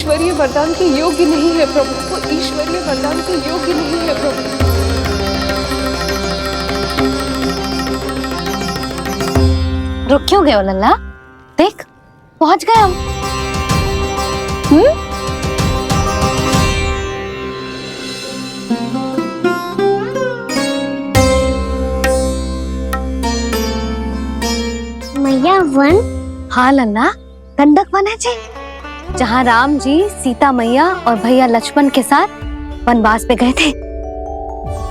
ईश्वरीय वरदान के योग्य नहीं है प्रभु, वो ईश्वरीय वरदान के योग्य नहीं है प्रभु। रुक क्यों गए हो लल्ला? देख पहुंच गए हम। मैया वन? हाँ लल्ला, गंडक वन है जी, जहाँ राम जी सीता मैया और भैया लक्ष्मण के साथ वनवास पे गए थे।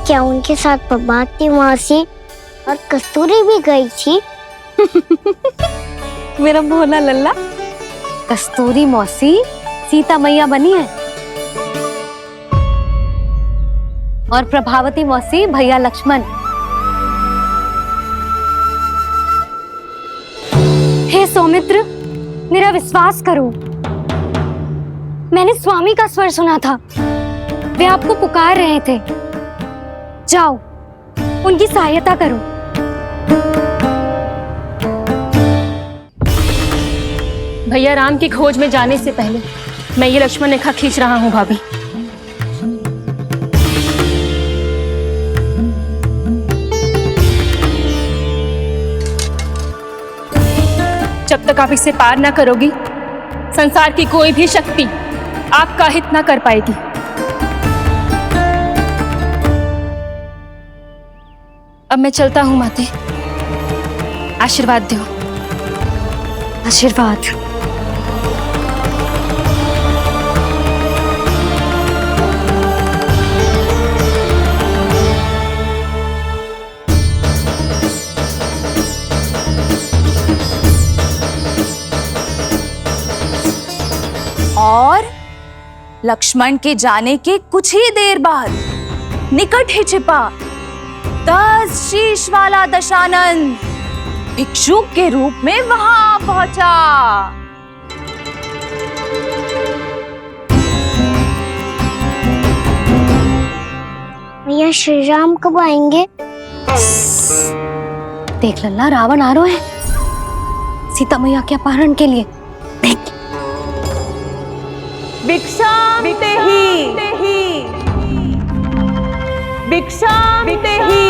क्या उनके साथ पद्मावती मौसी और कस्तूरी भी गई थी? मेरा भोला लल्ला, कस्तूरी मौसी सीता मैया बनी है और प्रभावती मौसी भैया लक्ष्मण। हे सौमित्र, मेरा विश्वास करो, मैंने स्वामी का स्वर सुना था, वे आपको पुकार रहे थे। जाओ उनकी सहायता करो। भैया राम की खोज में जाने से पहले मैं ये लक्ष्मण रेखा खींच रहा हूँ भाभी। जब तक आप इसे पार ना करोगी, संसार की कोई भी शक्ति आपका हित ना कर पाएगी। अब मैं चलता हूँ माते, आशीर्वाद दो। आशीर्वाद। और लक्ष्मण के जाने के कुछ ही देर बाद निकट ही छिपा 10 शीश वाला दशानन भिक्षुक के रूप में वहां पहुंचा। भैया श्री राम कब आएंगे? देख लल्ला, रावण आ रहे हैं सीता मैया के अपहरण के लिए। देख भिक्षाम देहि, भिक्षाम देहि।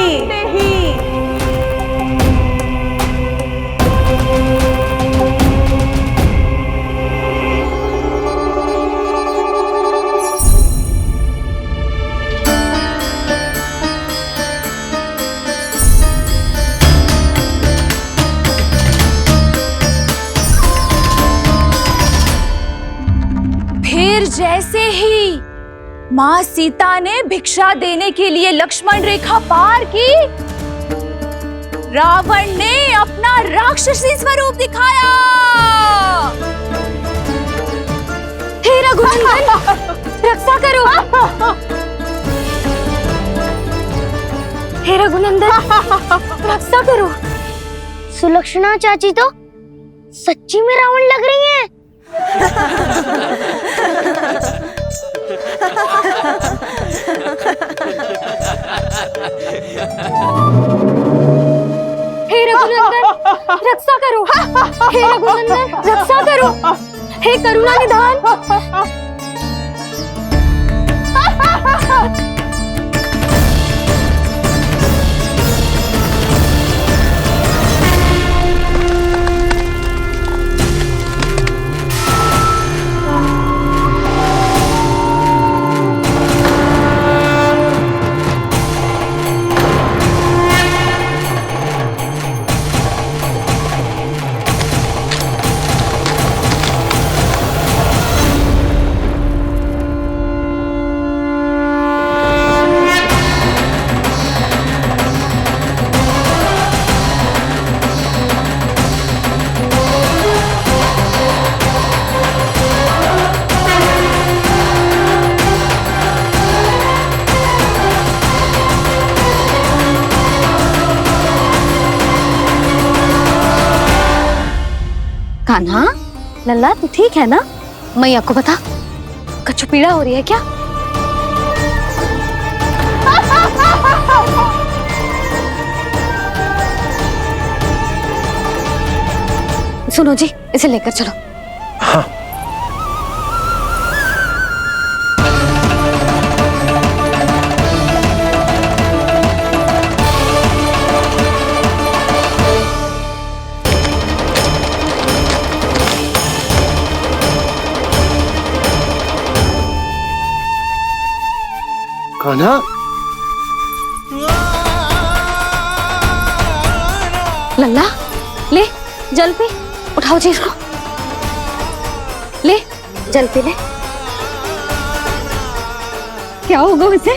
फिर जैसे ही माँ सीता ने भिक्षा देने के लिए लक्ष्मण रेखा पार की, रावण ने अपना राक्षसी स्वरूप दिखाया। हे रघुनंदन, रक्षा करो। हे रघुनंदन, रक्षा करो। सुलक्षणा चाची तो सच्ची में रावण लग रही हैं। हे रघुनंदन, रक्षा करो। हे रघुनंदन, रक्षा करो। हे करुणा निधान। कान्हा, लल्ला तू ठीक है ना? मैया को बता, कछु पीड़ा हो रही है क्या? सुनो जी, इसे लेकर चलो। हाँ। कान्हा, लल्ला ले जल पी, उठाओ जी इसको, ले जल पी ले। क्या होगा उसे?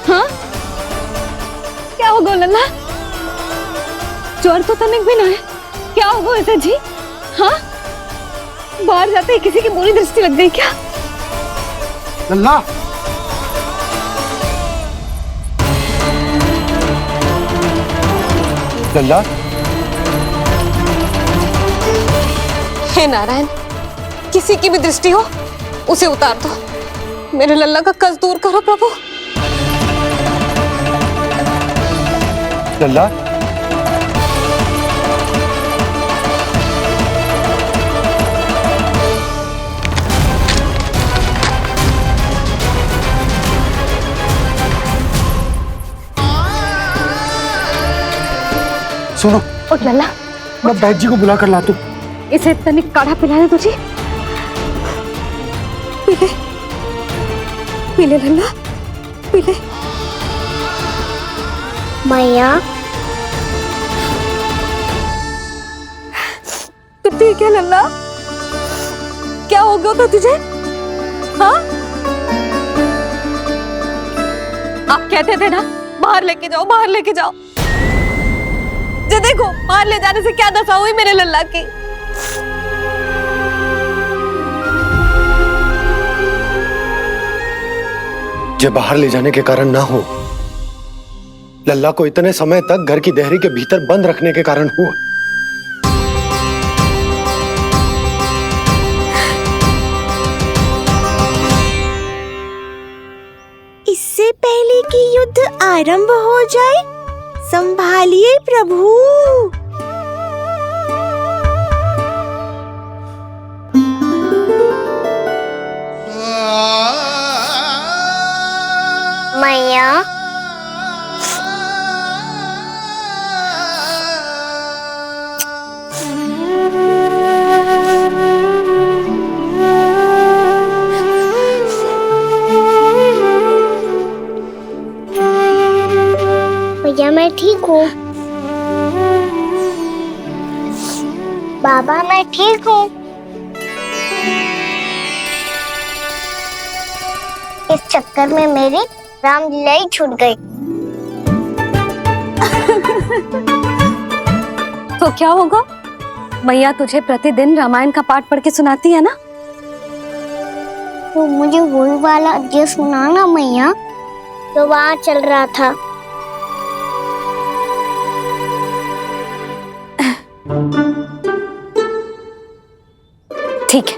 हाँ, क्या होगा लल्ला? ज्वर तो तनिक भी ना है, क्या होगा उसे जी? हाँ, बाहर जाते ही किसी की बुरी दृष्टि लग गई क्या? लल्ला, लल्ला, हे नारायण, किसी की भी दृष्टि हो उसे उतार दो, मेरे लल्ला का कष्ट दूर करो प्रभु। लल्ला, सुनो, उठ लल्ला, मैं बैद जी को बुला कर लाता हूँ। इसे तनिक काढ़ा पिलाने तुझे। पीले, पीले लल्ला, पीले। मैया, तो ठीक है लल्ला, क्या हो गया था तुझे? हाँ, आप कहते थे ना बाहर लेके जाओ, बाहर लेके जाओ। जे देखो बाहर ले जाने से क्या दशा हुई मेरे लल्ला की। ये बाहर ले जाने के कारण ना हो, लल्ला को इतने समय तक घर की देहरी के भीतर बंद रखने के कारण हुआ। इससे पहले कि युद्ध आरंभ हो जाए, संभालिए प्रभु। मैया, भैया मैं ठीक हूँ। बाबा मैं ठीक हूँ। इस चक्कर में मेरी रामलीला ही छूट गई। तो क्या होगा? मैया तुझे प्रतिदिन रामायण का पाठ पढ़ के सुनाती है ना? तो मुझे वही वाला अध्याय सुनाना मैया, तो वहाँ चल रहा था। ठीक है,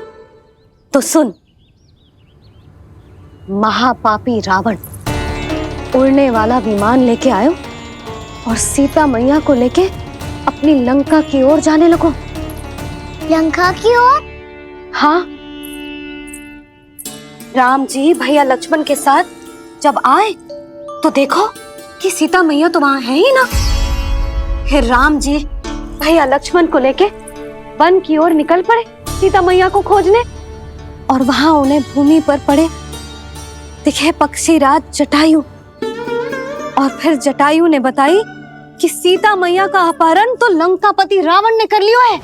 तो सुन। महापापी रावण उड़ने वाला विमान लेके आयो और सीता मैया को लेके अपनी लंका की ओर जाने लगो। लंका की ओर? हाँ, राम जी भैया लक्ष्मण के साथ जब आए तो देखो कि सीता मैया तो वहां है ही ना। फिर राम जी भैया लक्ष्मण को लेके वन की ओर निकल पड़े सीता मैया को खोजने, और वहां उन्हें भूमि पर पड़े दिखे पक्षी राज जटायु। और फिर जटायु ने बताई कि सीता मैया का अपहरण तो लंकापति रावण ने कर लियो है।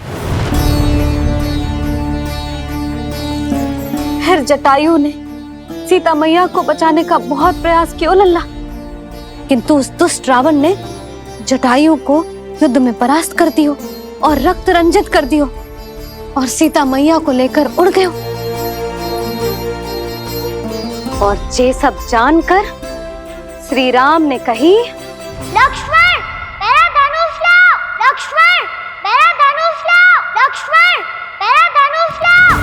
फिर जटायु ने सीता मैया को बचाने का बहुत प्रयास किया लल्ला, किंतु उस दुष्ट रावण ने जटायु को युद्ध में परास्त कर दियो और रक्त रंजित कर दियो और सीता मैया को लेकर उड़ गयो। और ये सब जानकर श्री राम ने कही, लक्ष्मण मेरा धनुष लाओ, लक्ष्मण मेरा धनुष लाओ, लक्ष्मण मेरा धनुष लाओ।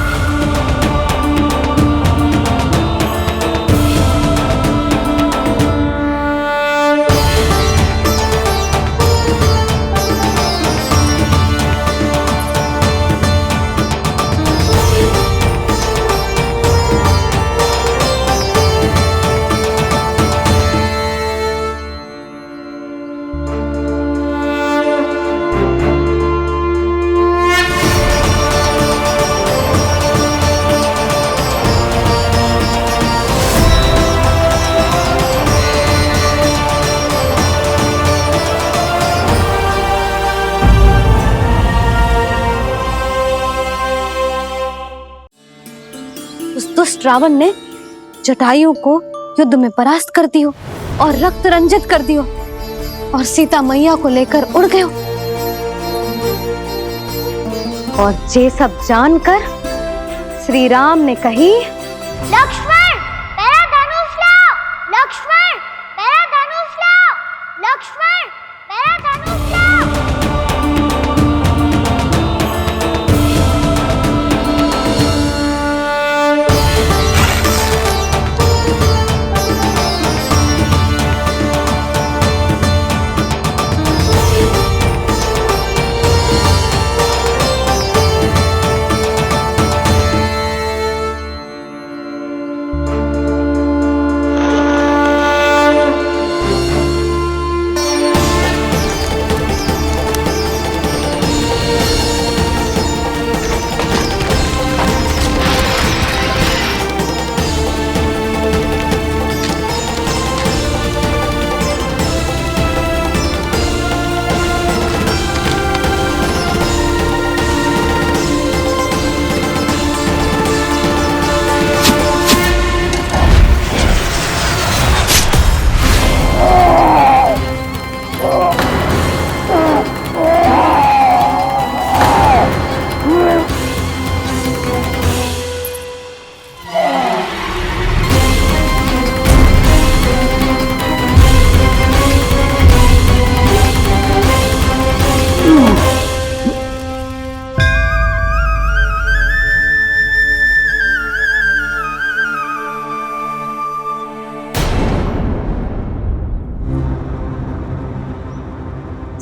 दुष्ट रावण ने जटायु को युद्ध में परास्त कर दियो और रक्त रंजित कर दियो और सीता मैया को लेकर उड़ गयो। और ये सब जानकर श्री राम ने कही, लक्ष्मण मेरा धनुष लाओ, लक्ष्मण मेरा धनुष लाओ, लक्ष्मण मेरा धनुष लाओ।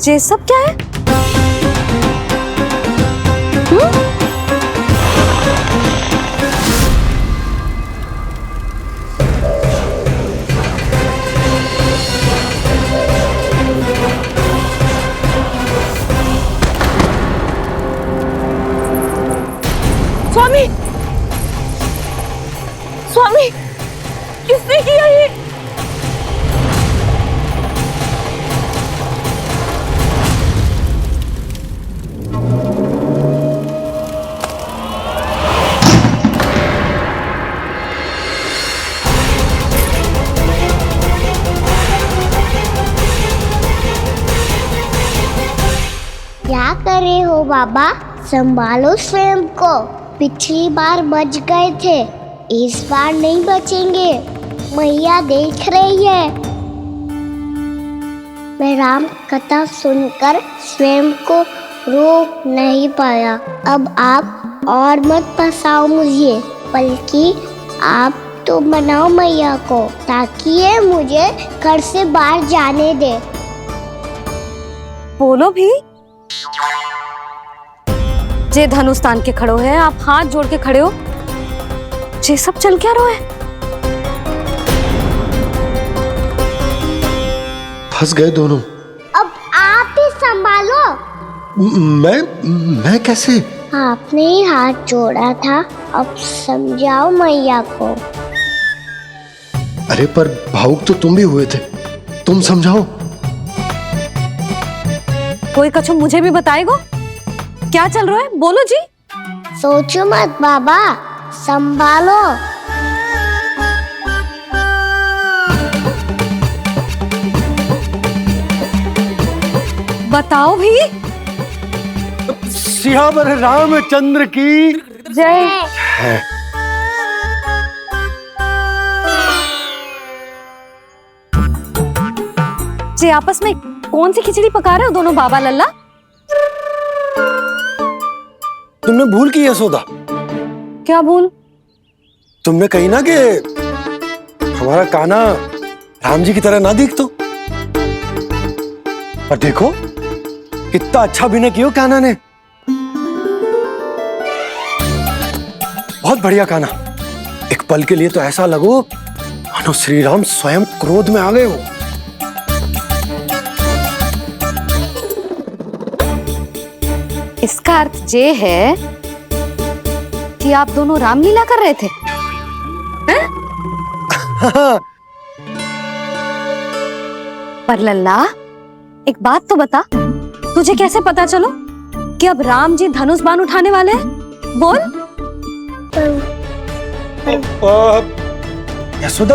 ये सब क्या है? स्वामी, स्वामी, किसने किया ये? क्या करे हो बाबा, संभालो स्वयं को। पिछली बार बच गए थे, इस बार नहीं बचेंगे। मैया देख रही है। मैं राम कथा सुनकर स्वयं को रोक नहीं पाया। अब आप और मत फंसाओ मुझे, बल्कि आप तो मनाओ मैया को, ताकि ये मुझे घर से बाहर जाने दे। बोलो भी। जे धनुष तान के खड़ो है, आप हाथ जोड़ के खड़े हो। ये सब चल क्या रहा है? फंस गए दोनों। अब आप ही संभालो। मैं कैसे? आपने ही हाथ जोड़ा था, अब समझाओ मैया को। अरे पर भावुक तो तुम भी हुए थे, तुम समझाओ। कोई कछु मुझे भी बताएगो? क्या चल रहा है? बोलो जी। सोचो मत बाबा, संभालो। बताओ भी। सियावर रामचंद्र की जय। जी आपस में कौन सी खिचड़ी पका रहे हो दोनों बाबा लल्ला? तुमने भूल की यशोदा? क्या भूल? तुमने कही ना कि हमारा कान्हा राम जी की तरह ना दिख तो। पर देखो कितना अच्छा अभिनय किया कान्हा ने। बहुत बढ़िया कान्हा। एक पल के लिए तो ऐसा लगो मानो श्री राम स्वयं क्रोध में आ गए हो। इसका अर्थ ये है कि आप दोनों रामलीला कर रहे थे, हैं? पर लल्ला एक बात तो बता, तुझे कैसे पता चलो कि अब राम जी धनुष बाण उठाने वाले हैं? बोल। यशोदा,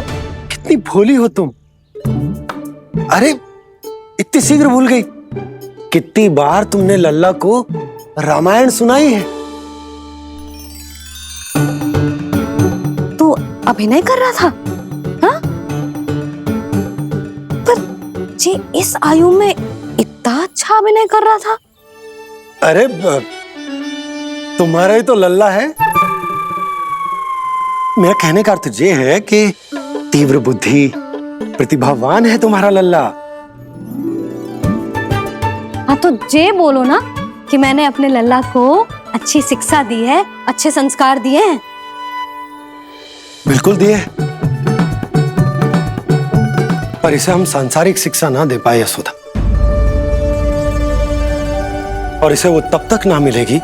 कितनी भोली हो तुम। अरे इतनी शीघ्र भूल गई। कितनी बार तुमने लल्ला को रामायण सुनाई है। तू अभिनय कर रहा था? हाँ? पर जी इस आयु में इतना अच्छा अभिनय कर रहा था। अरे तुम्हारा ही तो लल्ला है। मेरा कहने का अर्थ ये है कि तीव्र बुद्धि, प्रतिभावान है तुम्हारा लल्ला। हाँ तो जे बोलो ना कि मैंने अपने लल्ला को अच्छी शिक्षा दी है, अच्छे संस्कार दिए हैं। बिल्कुल दिए, पर इसे हम सांसारिक शिक्षा ना दे पाए यशोदा। और इसे वो तब तक ना मिलेगी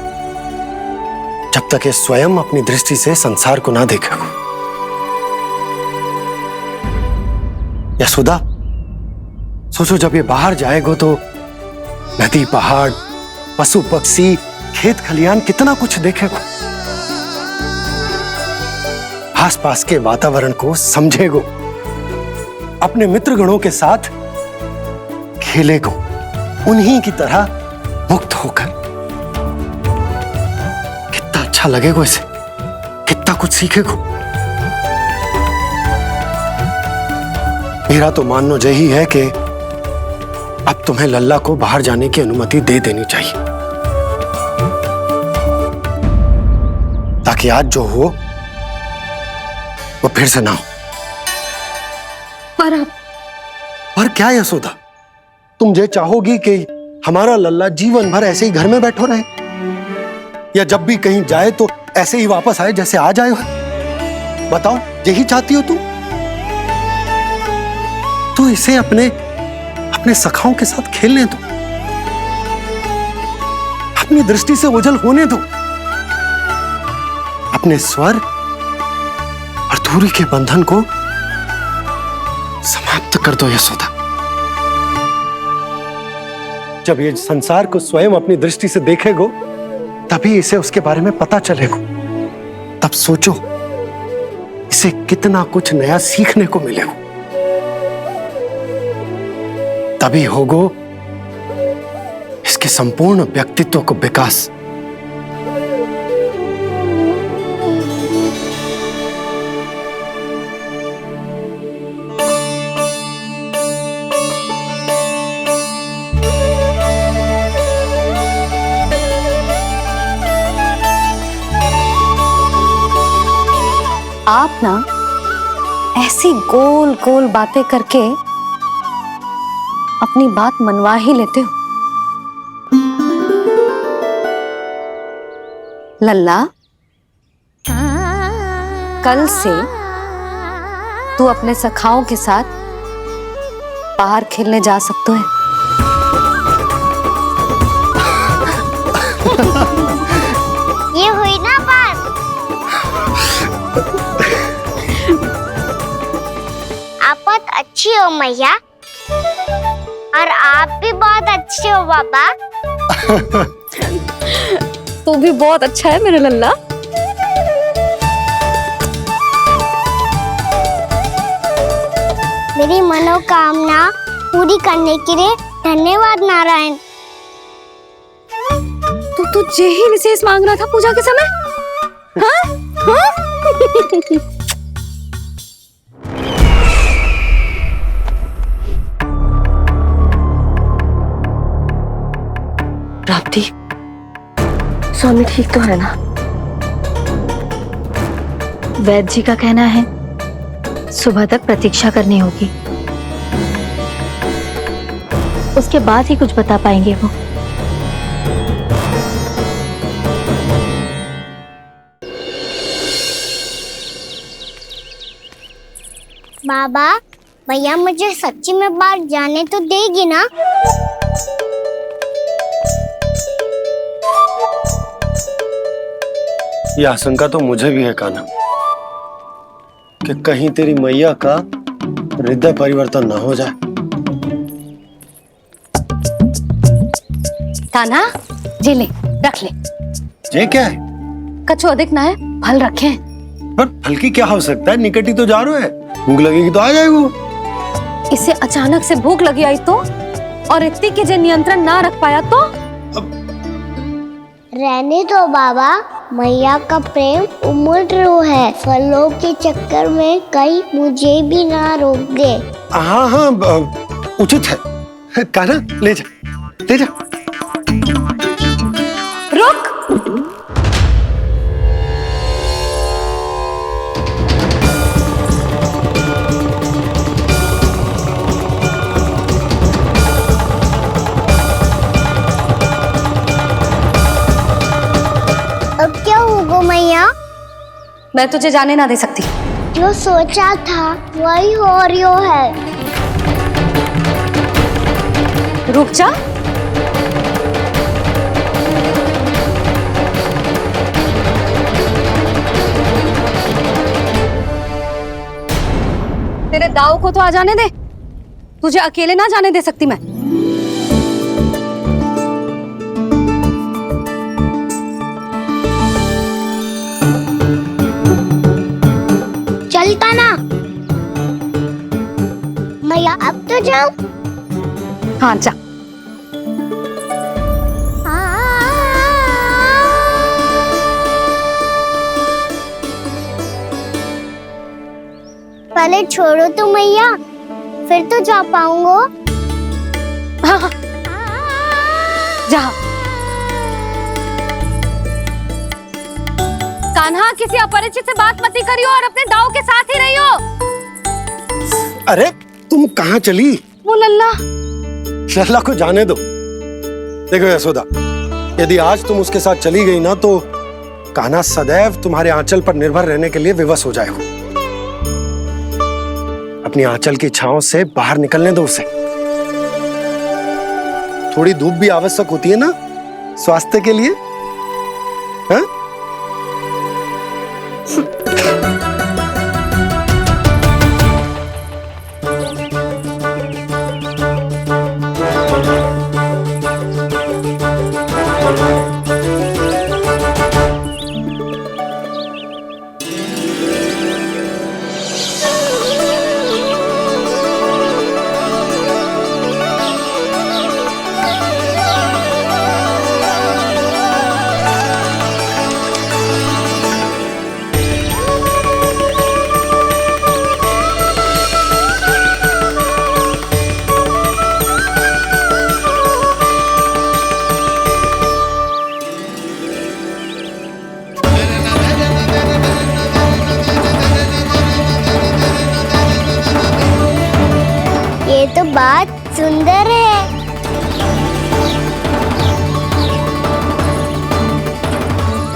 जब तक ये स्वयं अपनी दृष्टि से संसार को ना देखेगा। यशोदा, सोचो जब ये बाहर जाएगा तो नदी, पहाड़, पशु पक्षी, खेत खलियान कितना कुछ देखेगा। आसपास के वातावरण को समझेगो, अपने मित्रगणों के साथ खेलेगो, उन्हीं की तरह मुक्त होकर। कितना अच्छा लगेगा इसे, कितना कुछ सीखेगो। मेरा तो मानना यही है कि अब तुम्हें लल्ला को बाहर जाने की अनुमति दे देनी चाहिए, ताकि आज जो हो वो फिर से ना हो। पर क्या यशोदा, तुम ये चाहोगी कि हमारा लल्ला जीवन भर ऐसे ही घर में बैठो रहे, या जब भी कहीं जाए तो ऐसे ही वापस आए जैसे आज आए हो? बताओ, यही चाहती हो तुम? तो इसे अपने सखाओं के साथ खेलने दो, अपनी दृष्टि से ओझल होने दो, अपने स्वर और दूरी के बंधन को समाप्त कर दो यशोदा। जब ये संसार को स्वयं अपनी दृष्टि से देखेगो, तभी इसे उसके बारे में पता चलेगा। तब सोचो इसे कितना कुछ नया सीखने को मिलेगा। तभी होगो इसके संपूर्ण व्यक्तित्व को विकास। आप ना ऐसी गोल गोल बातें करके अपनी बात मनवा ही लेते हो। लल्ला, कल से तू अपने सखाओं के साथ बाहर खेलने जा सकते हैं। ये हुई ना बात। आप बहुत अच्छी हो मैया, और आप भी बहुत अच्छे हो पापा। तू भी बहुत अच्छा है मेरे लल्ला। मेरी मनोकामना पूरी करने के लिए धन्यवाद नारायण। तू यही विशेष मांग रहा था पूजा के समय? हाँ? हाँ? प्राप्ति, स्वामी ठीक तो है ना? वैद्य जी का कहना है सुबह तक प्रतीक्षा करनी होगी, उसके बाद ही कुछ बता पाएंगे वो। बाबा, भैया मुझे सच्ची में बाहर जाने तो देगी ना? ये आशंका तो मुझे भी है कान्हा, कि कहीं तेरी मैया का हृदय परिवर्तन ना हो जाए। कान्हा, जे ले, रख ले। ये क्या है? कछु अधिक ना है, फल रखे हैं। पर हल्की क्या हो सकता है, निकट ही तो जा रहा है, भूख लगेगी तो आ जाएगा। इसे अचानक से भूख लगी आई तो, और इतनी के जे नियंत्रण ना रख पाया तो। रहने दो बाबा, मैया का प्रेम उमड़ रो है, फलों के चक्कर में कहीं मुझे भी ना रोक दे। हाँ हाँ उचित है, कान्हा ले जा ले जा। रुक, अब क्या होगा मैया? मैं तुझे जाने ना दे सकती। जो सोचा था वही हो रही है। रुक जा। तेरे दाव को तो आ जाने दे, तुझे अकेले ना जाने दे सकती मैं। चलता ना मैया, अब तो जाओ। हाँ जा। पहले छोड़ो तो मैया, फिर तो जा पाऊंगा। हाँ हाँ जा। कान्हा, किसी अपरिचित से बात मत करियो और अपने दाव के साथ ही रहियो। अरे तुम कहाँ चली? वो लल्ला। लल्ला को जाने दो। देखो यशोदा, यदि आज तुम उसके साथ चली गई ना तो कान्हा सदैव तुम्हारे आंचल पर निर्भर रहने के लिए विवश हो जाएगा। अपनी आंचल की छांव से बाहर निकलने दो उसे। थोड़ी धूप भी आवश्यक होती है ना स्वास्थ्य के लिए, हाँ? ये तो बात सुंदर है।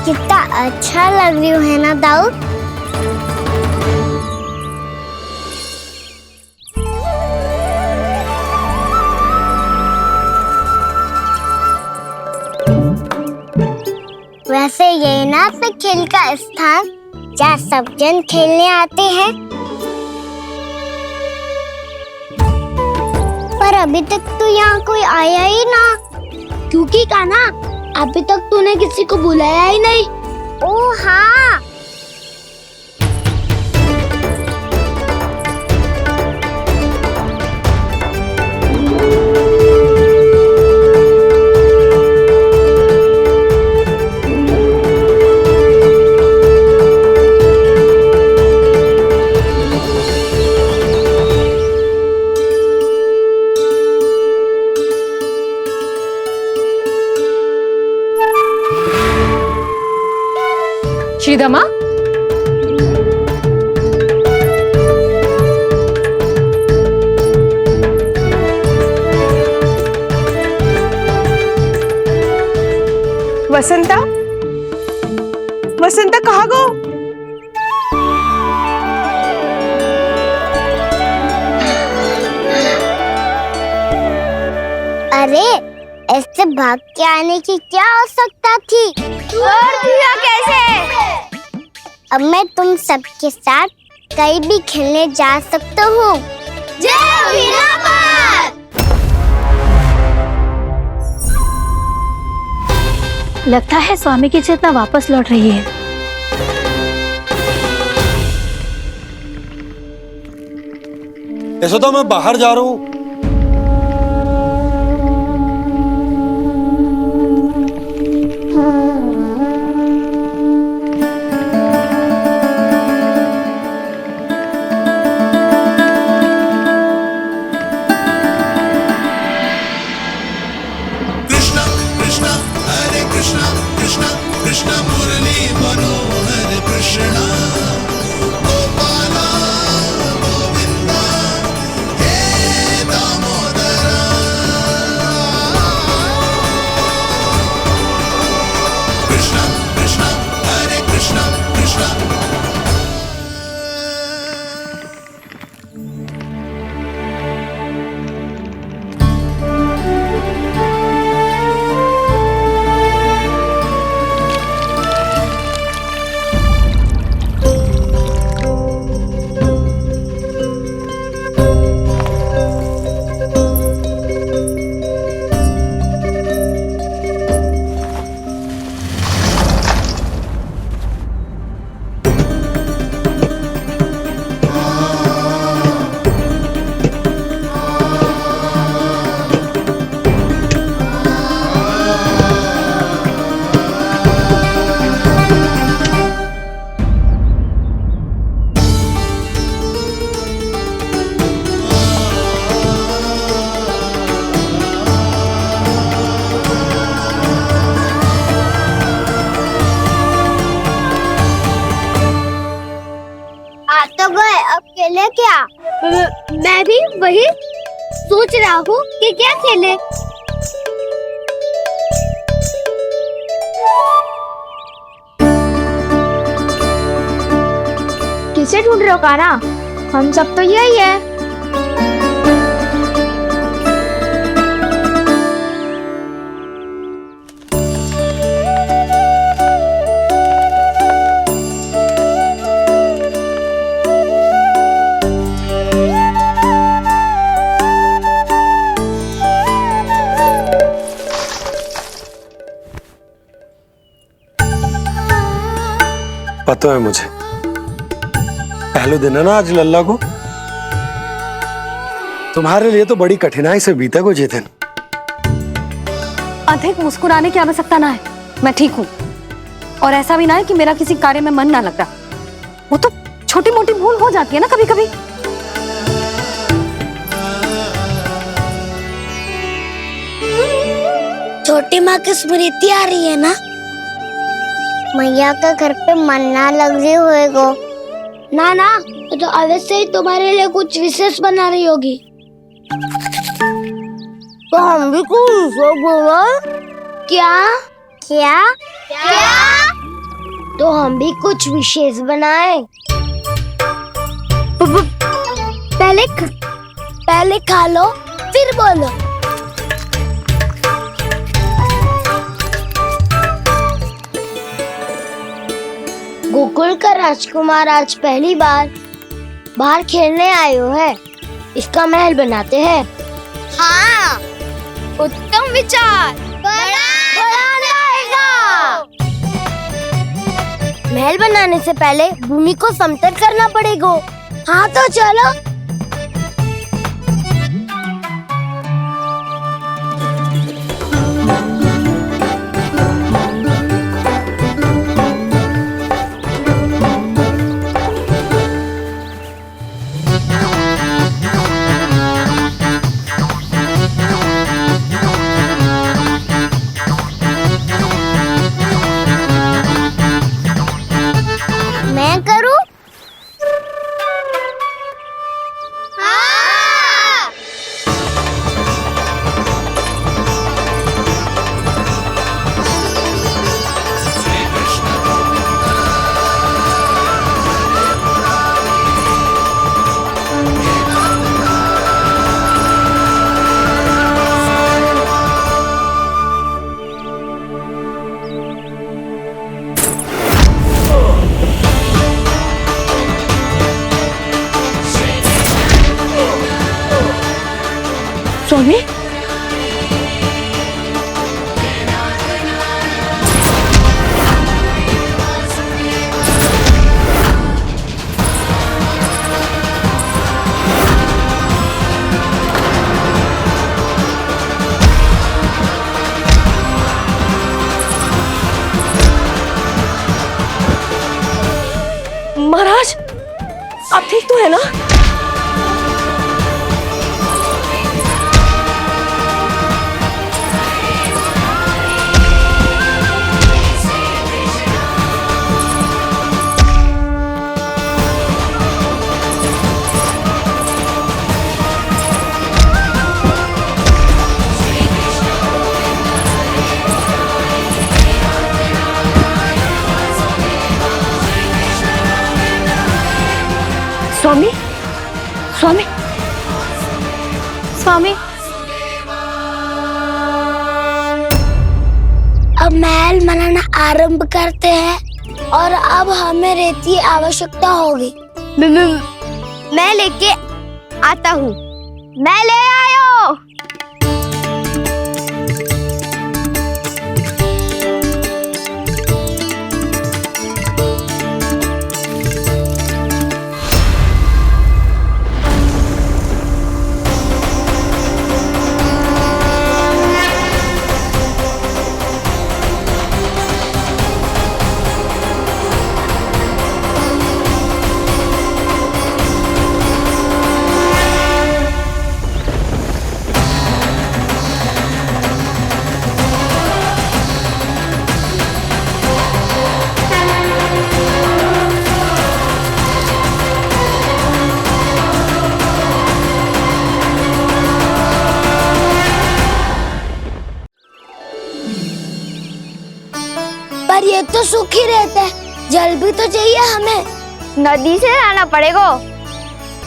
कितना अच्छा लग रही है ना दाऊ? वैसे ये ना तो खेल का स्थान जहाँ सब जन खेलने आते हैं, पर अभी तक तो यहाँ कोई आया ही ना। क्योंकि कान्हा, अभी तक तूने किसी को बुलाया ही नहीं। ओह हाँ, श्रीदमा, वसंता, वसंता कहाँ गो? अरे ऐसे भाग के आने की क्या आवश्यकता थी? और दिया कैसे? अब मैं तुम सबके साथ कहीं भी खेलने जा सकता हूँ। जय वीरापाल! लगता है स्वामी की चेतना वापस लौट रही है। यशोदा मैं बाहर जा रहा हूँ। तो गए, अब खेले क्या? मैं भी वही सोच रहा हूँ कि क्या खेले। किसे ढूंढ रहे हो काना? हम सब तो यही है। पता है मुझे, पहले दिन है ना आज लल्ला को। तुम्हारे लिए तो बड़ी कठिनाई से बीता को जितिन। अधिक मुस्कुराने की आवश्यकता ना है, मैं ठीक हूँ। और ऐसा भी ना है कि मेरा किसी कार्य में मन ना लगता। वो तो छोटी मोटी भूल हो जाती है ना कभी कभी। छोटी माँ की स्मृति आ रही है ना? मैया का घर पे मन ना लग रही होएगो। ना ना, तो अवश्य ही तुम्हारे लिए कुछ विशेष बना रही होगी। तो हम भी कुछ विशेष बोला? क्या क्या क्या? तो हम भी कुछ विशेष बनाए। पहले खा लो फिर बोलो। गोकुल का राजकुमार आज पहली बार बाहर खेलने आए हो है। इसका महल बनाते हैं। हाँ, उत्तम विचार। बड़ा रहेगा। महल बनाने से पहले भूमि को समतल करना पड़ेगा। हाँ तो चलो। मैं करूं? हाँ। स्वामी, ना? स्वामी, स्वामी, स्वामी। अब महल बनाना आरंभ करते हैं और अब हमें रेत की आवश्यकता होगी। मैं लेके आता हूँ। मैं ले आयो। पर ये तो सूखी रहता है, जल भी तो चाहिए हमें। नदी से लाना पड़ेगा।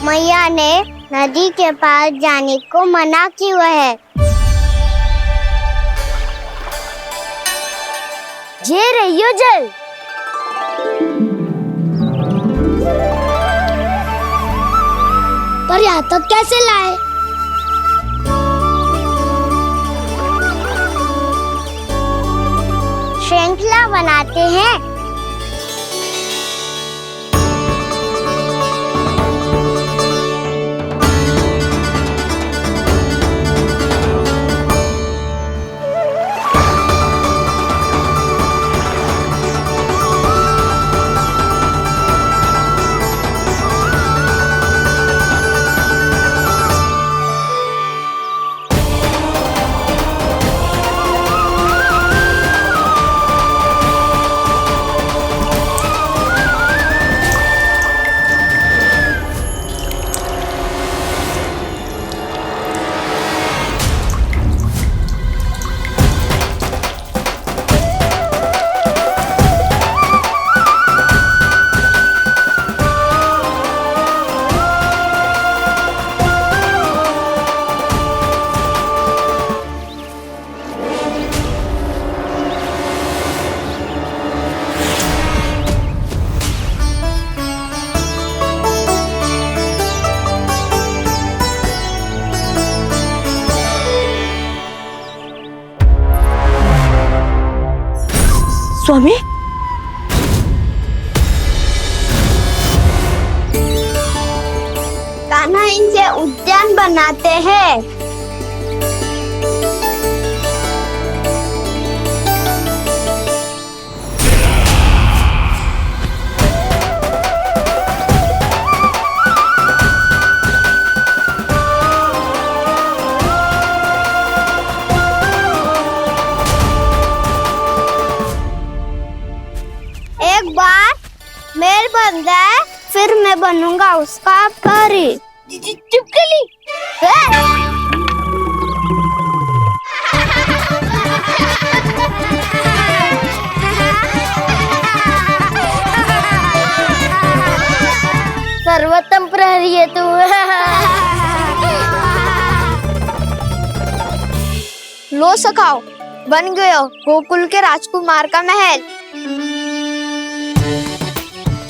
मैया ने नदी के पास जाने को मना किया है। ये रहियो जल। पर यहाँ तक कैसे लाए? श्रृंखला बनाते हैं। स्वामी, कान्हा इनसे उद्यान बनाते हैं। एक बार मेल बन जाए फिर मैं बनूंगा उसका परी। चुपकली। सर्वोत्तम प्रहरी है तू। लो सखाओ, बन गयो गोकुल के राजकुमार का महल।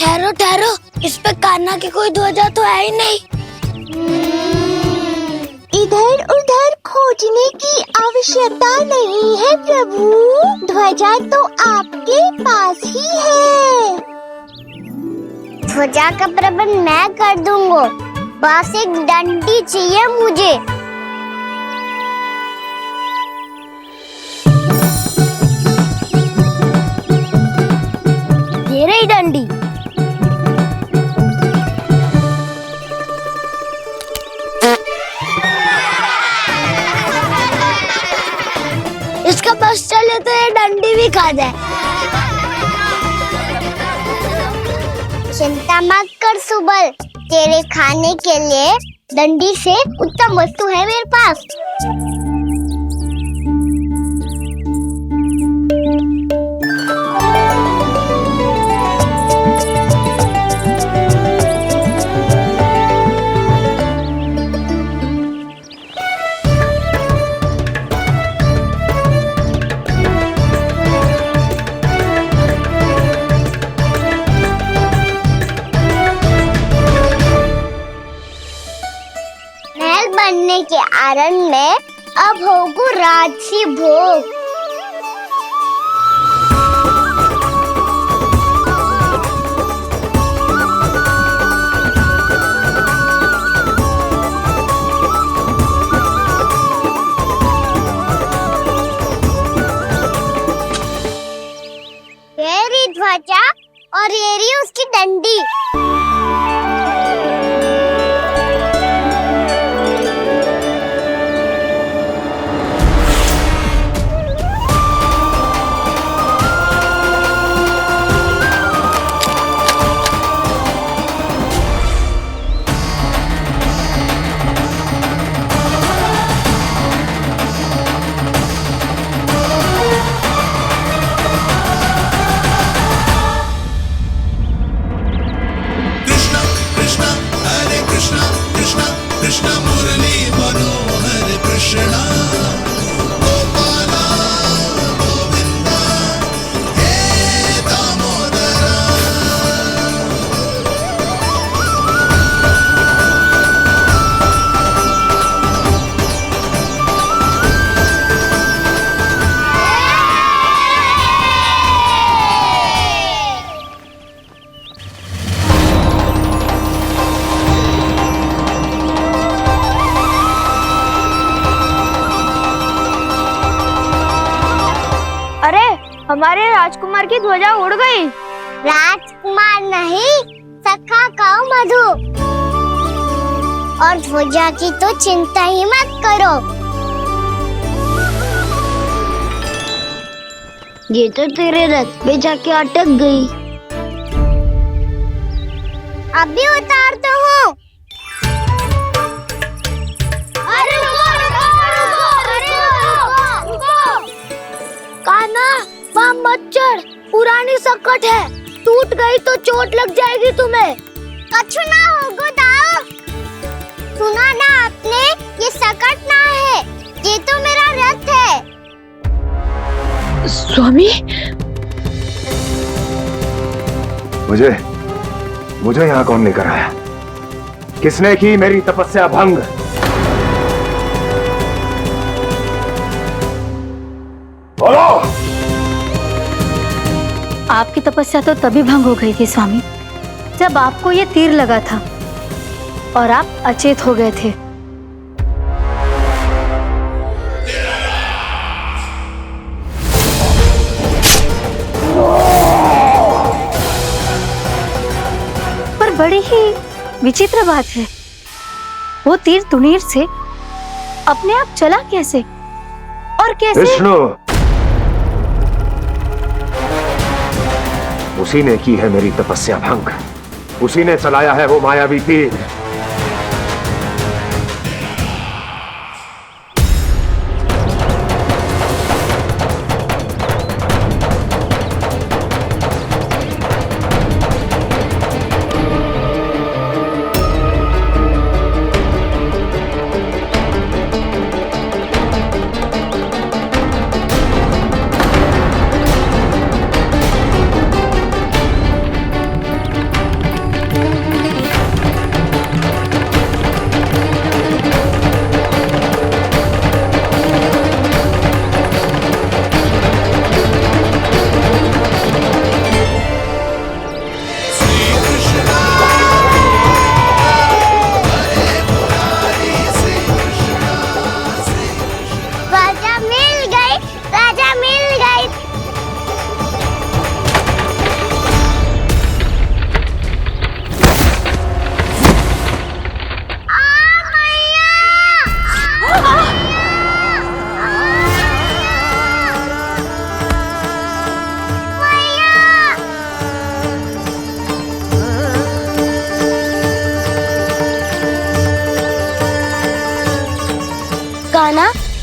ठहरो ठहरो, इस पे कान्हा की कोई ध्वजा तो है ही नहीं। इधर उधर खोजने की आवश्यकता नहीं है प्रभु, ध्वजा तो आपके पास ही है। ध्वजा का प्रबंध मैं कर दूंगा, बस एक डंडी चाहिए मुझे। ये रही डंडी। भी खा जाए। चिंता मत कर सुबल, तेरे खाने के लिए डंडी से उत्तम वस्तु है मेरे पास। महल बनने के आनंद में अब होगू राजसी भोग। ये रही ध्वजा और ये रही उसकी डंडी। हमारे राजकुमार की ध्वजा उड़ गई। राजकुमार नहीं, सखा कहो मधु। और ध्वजा की तो चिंता ही मत करो। ये तो तेरे रथ में जाके अटक गई। अभी उतारता हूँ। अरे कान्हा, वहाँ मत चढ़, पुरानी सकट है, टूट गई तो चोट लग जाएगी तुम्हें। कछु ना होगा दाऊ। सुना ना आपने, ये सकट ना है, ये तो मेरा रथ है। स्वामी, मुझे यहाँ कौन लेकर आया? किसने की मेरी तपस्या भंग? बोलो। आपकी तपस्या तो तभी भंग हो गई थी स्वामी, जब आपको ये तीर लगा था और आप अचेत हो गए थे। पर बड़ी ही विचित्र बात है, वो तीर तुनीर से अपने आप चला कैसे और कैसे? विष्णु, उसी ने की है मेरी तपस्या भंग, उसी ने चलाया है वो मायावी तीर।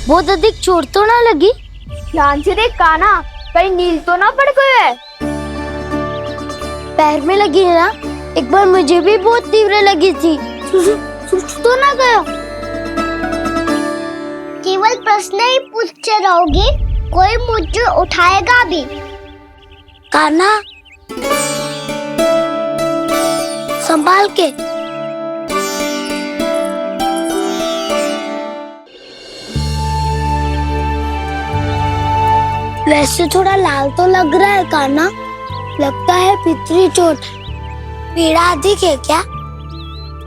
बहुत अधिक चोट तो ना लगी? ध्यान से देख कान्हा, कहीं नील तो ना पड़ गए है। पैर में लगी है ना? एक बार मुझे भी बहुत तीव्र लगी थी। सूज तो ना गया? केवल प्रश्न ही पूछते रहोगे, कोई मुझे उठाएगा भी? कान्हा, संभाल के। वैसे थोड़ा लाल तो लग रहा है कान्हा, लगता है पितरी चोट। पीड़ा अधिक है क्या?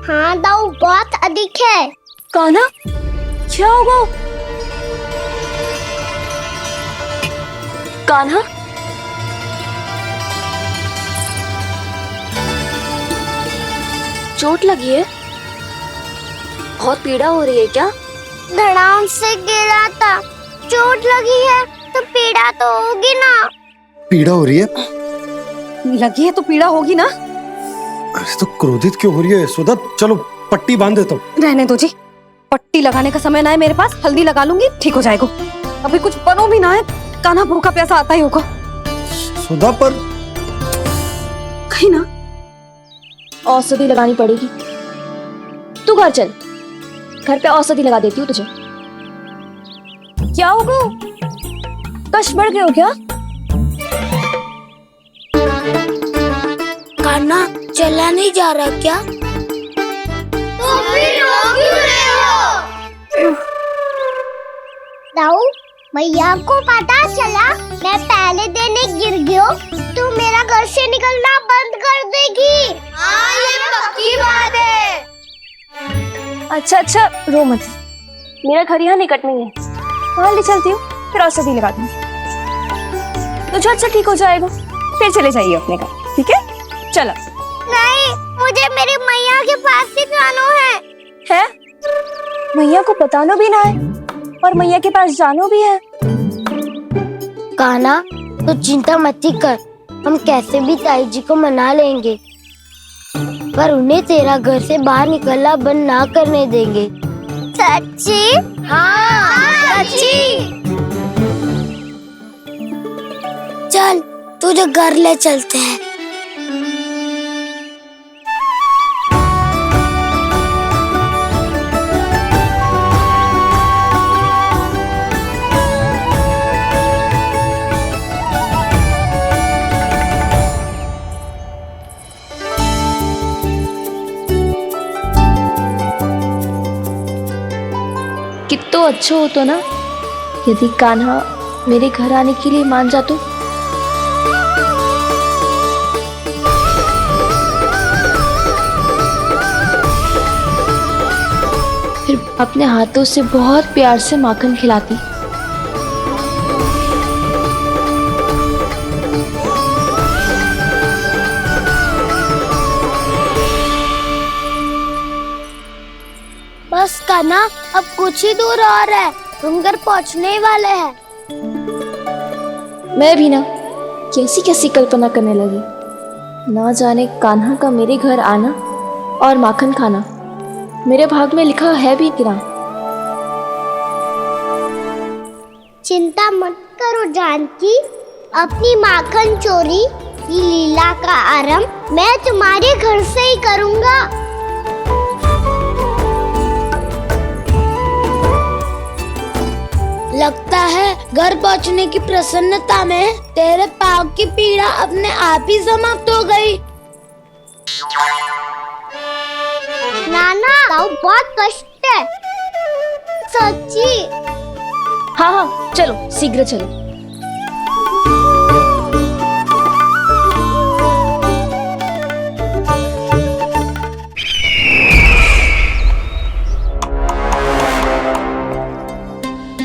हाँ दाऊ, बहुत अधिक है। कान्हा, क्या होगा? कान्हा, चोट लगी है? बहुत पीड़ा हो रही है क्या? धड़ाम से गिरा था, चोट लगी है तो पीड़ा तो होगी ना। पीड़ा हो रही है? लगी है तो पीड़ा होगी ना। अरे तो क्रोधित क्यों हो रही है यशोदा? चलो पट्टी बांध देता हूँ। रहने दो जी, पट्टी लगाने का समय ना है मेरे पास, हल्दी लगा लूंगी, ठीक हो जाएगा। अभी कुछ बनो भी ना है, कान्हा भूखा प्यासा आता ही होगा। सुधा पर कहीं ना औषधि लगानी पड़ेगी। तू घर चल, घर पे औषधि लगा देती हूँ तुझे। क्या होगा? कष्ट बढ़ गए हो क्या? कान्हा चला नहीं जा रहा क्या? तो फिर रो क्यों रहे हो? दाऊ, मैया को पता चला मैं पहले दिन ही गिर गया तो मेरा घर से निकलना बंद कर देगी। हाँ, ये पक्की बात है। अच्छा, रो मत। मेरा घर यहाँ निकट में है, वहाँ ले चलती हूँ, फिर औषधि लगा दूंगी। तो झट से ठीक हो जाएगा, फिर चले जाइए अपने घर, ठीक है? चलो। नहीं, मुझे मेरी मैया के पास ही जाना है। मैया को बताना भी ना है और मैया के पास जानो भी है। कान्हा, तो चिंता मत कर, हम कैसे भी ताई जी को मना लेंगे, पर उन्हें तेरा घर से बाहर निकलना बंद ना करने देंगे। सच्ची? हाँ, सच्ची। चल, तुझे घर ले चलते हैं। कितना अच्छा हो तो ना यदि कान्हा मेरे घर आने के लिए मान जा तो। फिर अपने हाथों से बहुत प्यार से माखन खिलाती। बस कान्हा, अब कुछ ही दूर और है, हम घर पहुँचने वाले हैं। मैं भी ना कैसी कैसी कल्पना करने लगी। ना जाने कान्हा का मेरे घर आना और माखन खाना मेरे भाग में लिखा है भी कि ना। चिंता मत करो जानकी, अपनी माखन चोरी की लीला का आरंभ मैं तुम्हारे घर से ही करूँगा। लगता है घर पहुंचने की प्रसन्नता में तेरे पाँव की पीड़ा अपने आप ही समाप्त हो गई। नाना, पाँव बहुत कष्ट है। सच्ची? हाँ, चलो शीघ्र चलो।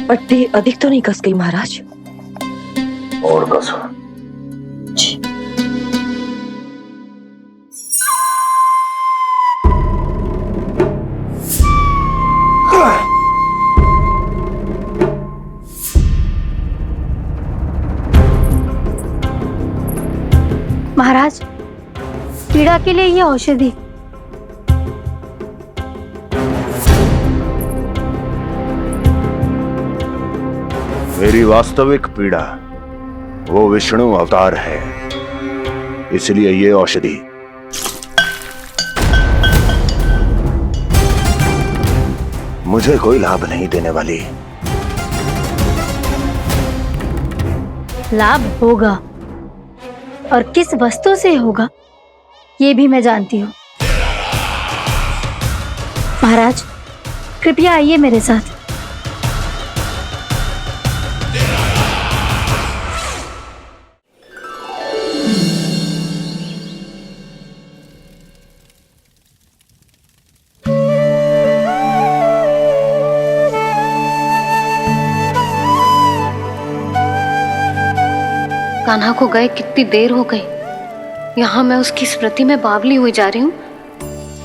पट्टी अधिक तो नहीं कस गई महाराज? और कसो। महाराज, पीड़ा के लिए ये औषधि। मेरी वास्तविक पीड़ा वो विष्णु अवतार है, इसलिए ये औषधि मुझे कोई लाभ नहीं देने वाली। लाभ होगा, और किस वस्तु से होगा ये भी मैं जानती हूँ। महाराज, कृपया आइए मेरे साथ। कान्हा को गए कितनी देर हो गई। यहाँ मैं उसकी स्मृति में बावली हुई जा रही हूँ।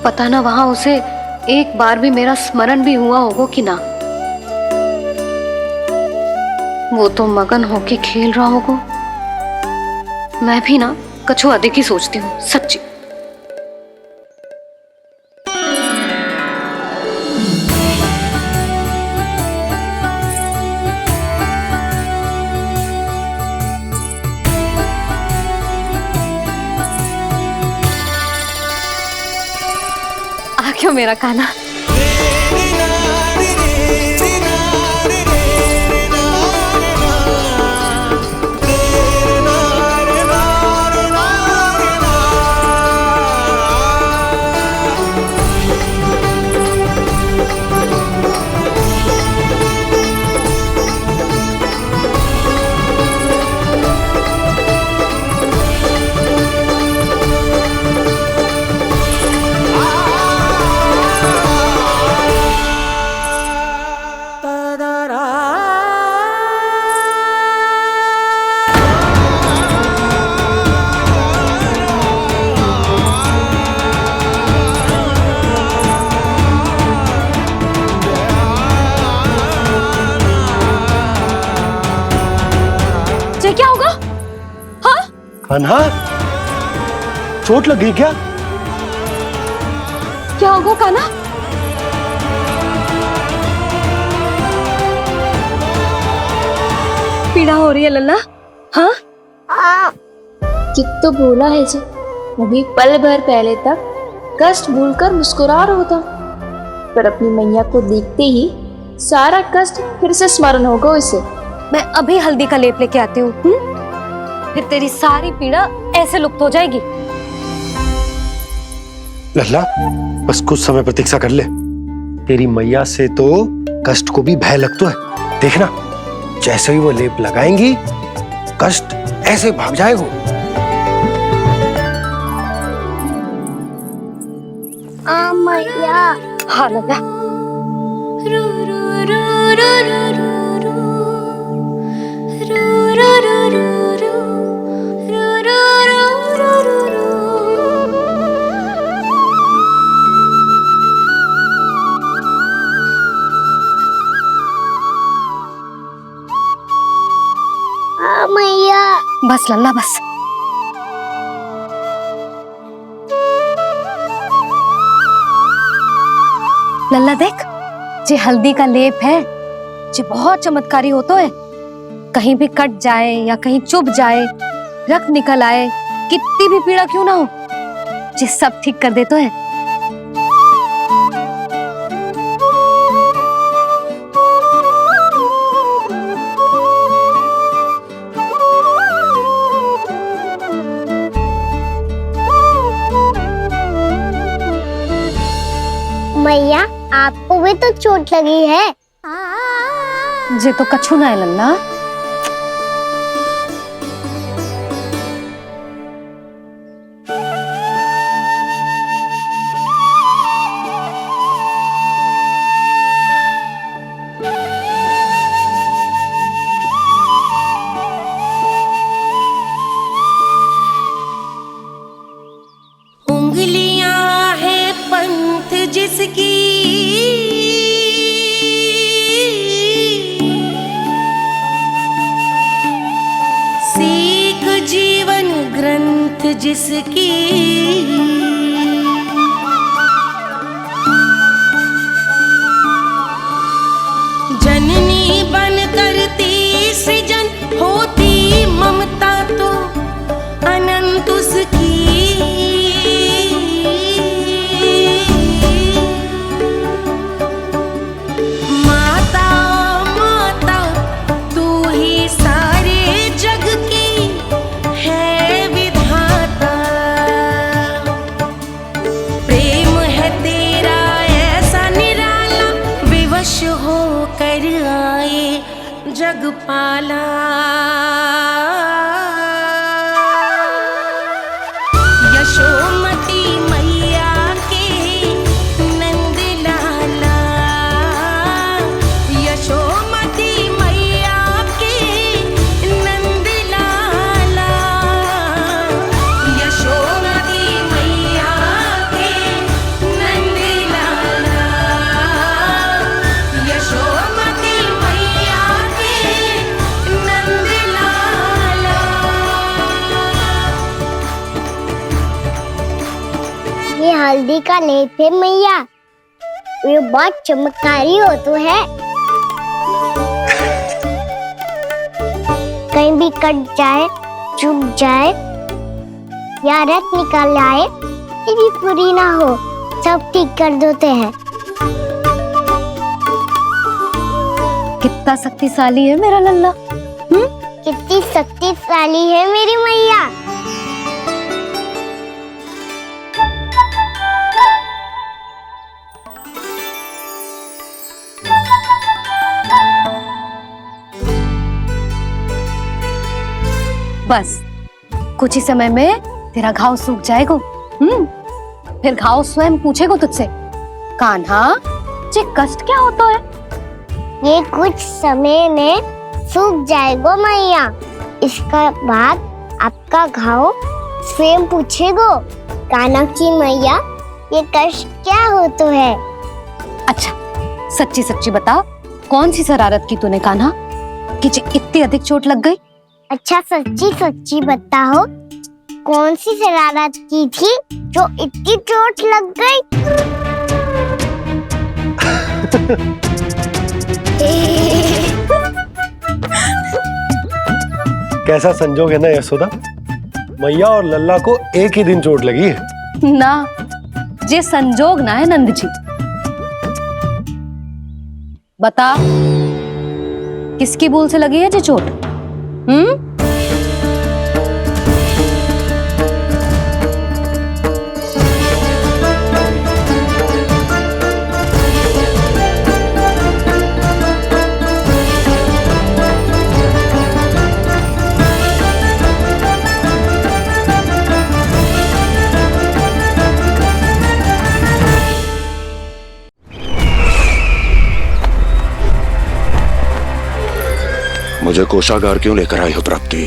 पता ना वहां उसे एक बार भी मेरा स्मरण भी हुआ होगा कि ना। वो तो मगन होके खेल रहा होगा। मैं भी ना कछु अधिक ही सोचती हूँ, सच्ची। क्यों मेरा कान्हा? क्या होगा? हाँ? कान्हा, चोट लग गई क्या? क्या होगा कान्हा? पीड़ा हो रही है लल्ला? हाँ? कित तो बोला है जी, अभी पल भर पहले तक कष्ट भूलकर मुस्कुरा रहा था, पर अपनी मैया को देखते ही सारा कष्ट फिर से स्मरण होगा उसे। मैं अभी हल्दी का लेप लेके आती हूँ, फिर तेरी सारी पीड़ा ऐसे लुप्त हो जाएगी। लल्ला, बस कुछ समय प्रतीक्षा कर ले। तेरी मैया से तो कष्ट को भी भय लगता है। देखना, जैसे ही वो लेप लगाएंगी, कष्ट ऐसे भाग जाएगा। मैया। हाँ लल्ला। मैया। बस लल्ला, बस। लल्ला देख, जे हल्दी का लेप है, जे बहुत चमत्कारी होता है। कहीं भी कट जाए या कहीं चुभ जाए, रक्त निकल आए, कितनी भी पीड़ा क्यों ना हो, जे सब ठीक कर देता है। मैया, आपको भी तो चोट लगी है। जे तो कछु ना है लल्ला। उंगलियां है पंथ जिसकी, सीख जीवन ग्रंथ जिसकी, जननी बन करती मधुपाला यशोमती मैया के नंद लाला यशोमती मैया के नंद लाला यशोमती मैया के नंद लाला यशोमती मैया के नंद लाला। ये हल्दी का लेप है मैया, ये बहुत चमत्कारी हो तो है। कहीं भी कट जाए, चुभ जाए या रक्त निकाल आए, ये भी पूरी ना हो, सब ठीक कर देते हैं। कितना शक्तिशाली है मेरा लल्ला। कितनी शक्तिशाली है मेरी मैया। बस कुछ ही समय में तेरा घाव सूख जाएगा। फिर घाव स्वयं पूछेगा तुझसे, कान्हा ये कष्ट क्या होता है? ये कुछ समय में सूख जाएगा मैया। इसका बाद आपका घाव स्वयं पूछेगा, कानाक्षी मैया ये कष्ट क्या हो तो है। अच्छा सच्ची सच्ची बता, कौन सी शरारत की तूने कान्हा कि इतनी अधिक चोट लग गई? अच्छा सच्ची सच्ची बताओ, कौन सी शरारत की थी जो इतनी चोट लग गई? कैसा संजोग है ना यशोदा, मैया और लल्ला को एक ही दिन चोट लगी है। ना ये संजोग ना है नंद जी। बता किसकी भूल से लगी है ये चोट? मुझे कोषागार क्यों लेकर आई हो प्राप्ति?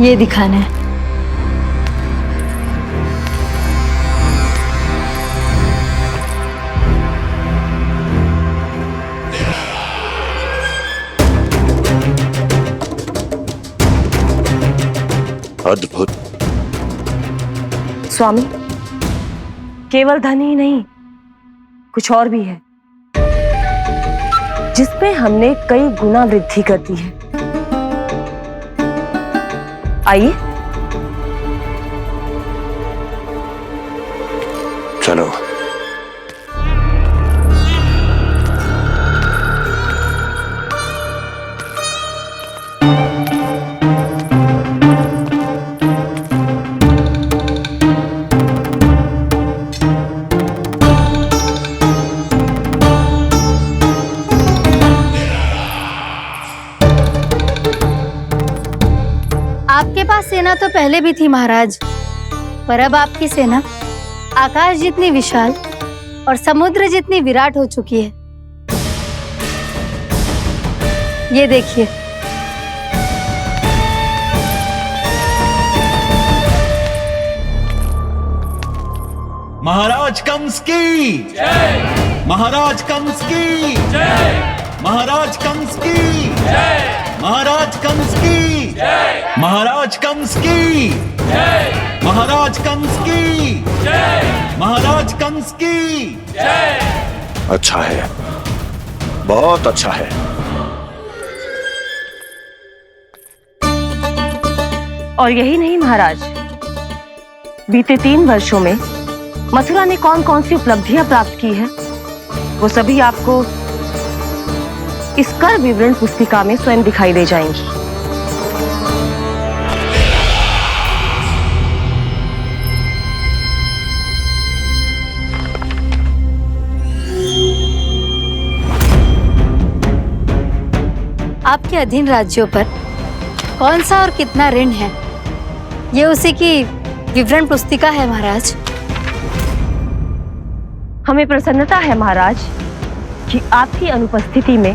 ये दिखाना है। अद्भुत। स्वामी, केवल धन ही नहीं, कुछ और भी है जिसमें हमने कई गुना वृद्धि कर दी है। आइए चलो। आपके पास सेना तो पहले भी थी महाराज, पर अब आपकी सेना आकाश जितनी विशाल और समुद्र जितनी विराट हो चुकी है। ये देखिए। महाराज कंस की जय। महाराज कंस की जय। महाराज कंस की जय। महाराज कंस की जय। महाराज कंस की जय। महाराज कंस की जय। महाराज कंस की जय। अच्छा है, बहुत अच्छा है। और यही नहीं महाराज, बीते 3 वर्षों में मथुरा ने कौन कौन सी उपलब्धियां प्राप्त की है, वो सभी आपको इस कर विवरण पुस्तिका में स्वयं दिखाई दे जाएंगी। आपके अधीन राज्यों पर कौन सा और कितना ऋण है, ये उसी की विवरण पुस्तिका है महाराज। हमें प्रसन्नता है महाराज कि आपकी अनुपस्थिति में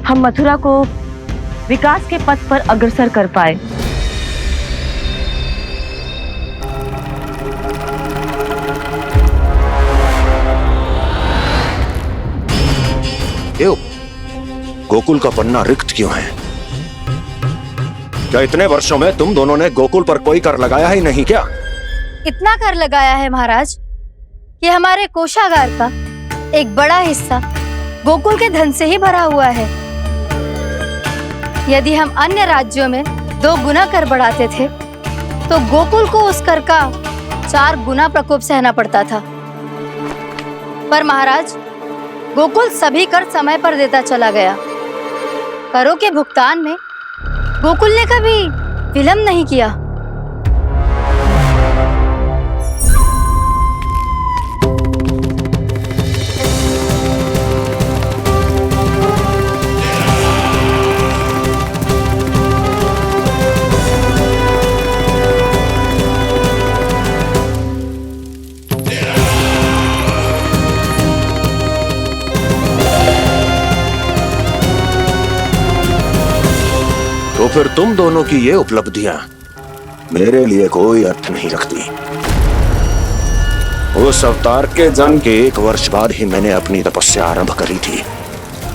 हम मथुरा को विकास के पथ पर अग्रसर कर पाए। क्यों? गोकुल का पन्ना रिक्त क्यों है? क्या इतने वर्षों में तुम दोनों ने गोकुल पर कोई कर लगाया ही नहीं क्या? इतना कर लगाया है महाराज कि हमारे कोषागार का एक बड़ा हिस्सा गोकुल के धन से ही भरा हुआ है। यदि हम अन्य राज्यों में 2 गुना कर बढ़ाते थे तो गोकुल को उस कर का 4 गुना प्रकोप सहना पड़ता था। पर महाराज, गोकुल सभी कर समय पर देता चला गया। करों के भुगतान में गोकुल ने कभी विलंब नहीं किया। तो फिर तुम दोनों की ये उपलब्धियां मेरे लिए कोई अर्थ नहीं रखती। उस अवतार के जन्म के 1 वर्ष बाद ही मैंने अपनी तपस्या आरंभ करी थी।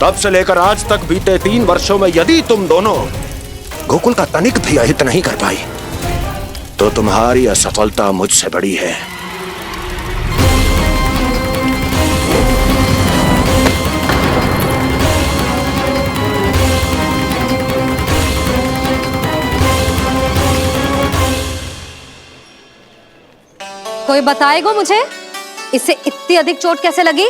तब से लेकर आज तक बीते 3 वर्षों में यदि तुम दोनों गोकुल का तनिक भी अहित नहीं कर पाई तो तुम्हारी असफलता मुझसे बड़ी है। कोई बताएगा मुझे इसे इतनी अधिक चोट कैसे लगी?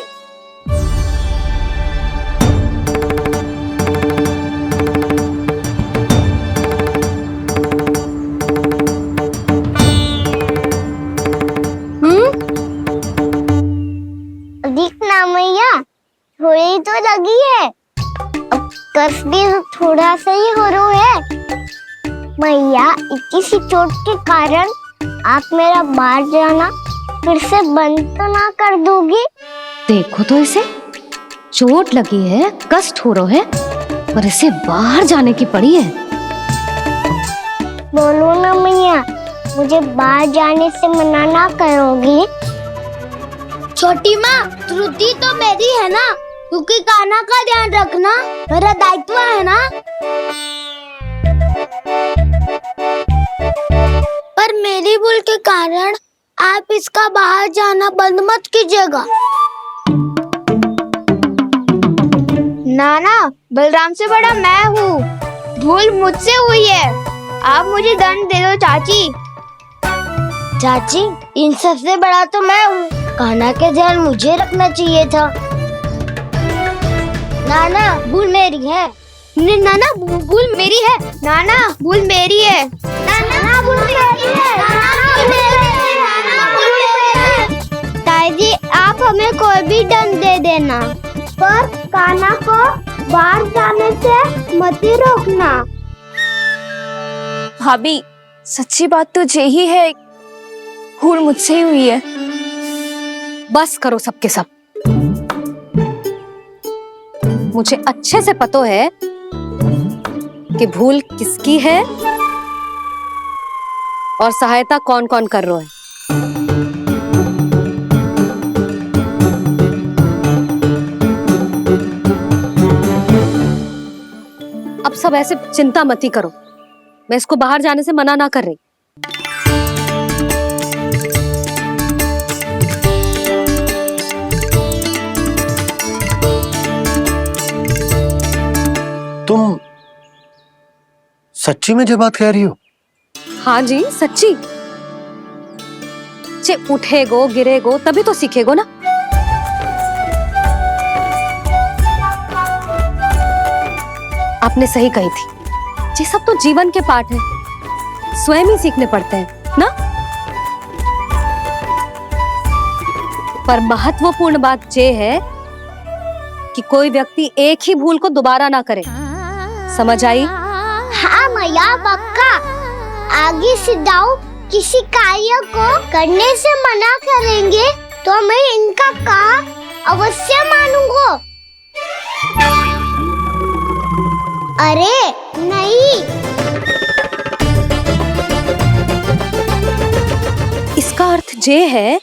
अधिक ना मैया, थोड़ी तो लगी है। अब कष्ट भी थोड़ा सा ही हो रहा है। मैया, इतनी सी चोट के कारण आप मेरा बाहर जाना फिर से बंद तो ना कर दोगी? देखो तो इसे, चोट लगी है, कष्ट हो रहा है, पर इसे बाहर जाने की पड़ी है। बोलो ना मैया, मुझे बाहर जाने से मना ना करोगी? छोटी माँ, त्रुटि तो मेरी है ना, क्योंकि कान्हा का ध्यान रखना मेरा दायित्व है ना। पर मेरी भूल के कारण आप इसका बाहर जाना बंद मत कीजिएगा। नाना, बलराम से बड़ा मैं हूँ, भूल मुझसे हुई है, आप मुझे दंड दे दो चाची। चाची, इन सबसे बड़ा तो मैं हूँ, कान्हा के ध्यान मुझे रखना चाहिए था। नाना, भूल मेरी है। नाना, भूल मेरी है। नाना, भूल मेरी है। नाना, भूल मेरी है। नाना, भूल मेरी है। नाना, भूल मेरी है। ताई जी, आप हमें कोई भी दंड दे देना, पर कान्हा को बाहर जाने से मत ही रोकना। भाभी, सच्ची बात तो यही है, भूल मुझसे ही हुई है। बस करो सबके सब। मुझे अच्छे से पता है कि भूल किसकी है और सहायता कौन कौन कर रहा है। अब सब ऐसे चिंता मत ही करो, मैं इसको बाहर जाने से मना ना कर रही। तुम सच्ची में ये बात कह रही हो? हाँ जी, सच्ची। जे उठेगो गिरेगो तभी तो सीखेगो ना। आपने सही कही थी, ये सब तो जीवन के पाठ है, स्वयं ही सीखने पड़ते हैं ना। पर महत्वपूर्ण बात ये है कि कोई व्यक्ति एक ही भूल को दोबारा ना करे। समझ आई? हाँ मैया पक्का। आगे से दाऊ किसी कार्य को करने से मना करेंगे तो मैं इनका कहा अवश्य मानूंगा। अरे नहीं। इसका अर्थ ये है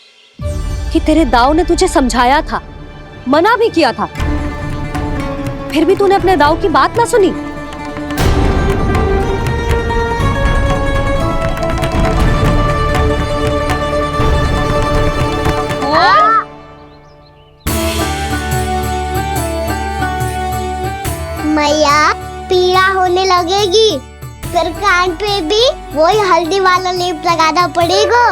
कि तेरे दाऊ ने तुझे समझाया था, मना भी किया था, फिर भी तूने अपने दाऊ की बात ना सुनी। मैया पीड़ा होने लगेगी, फिर कान पे भी वही हल्दी वाला लेप लगाना पड़ेगा।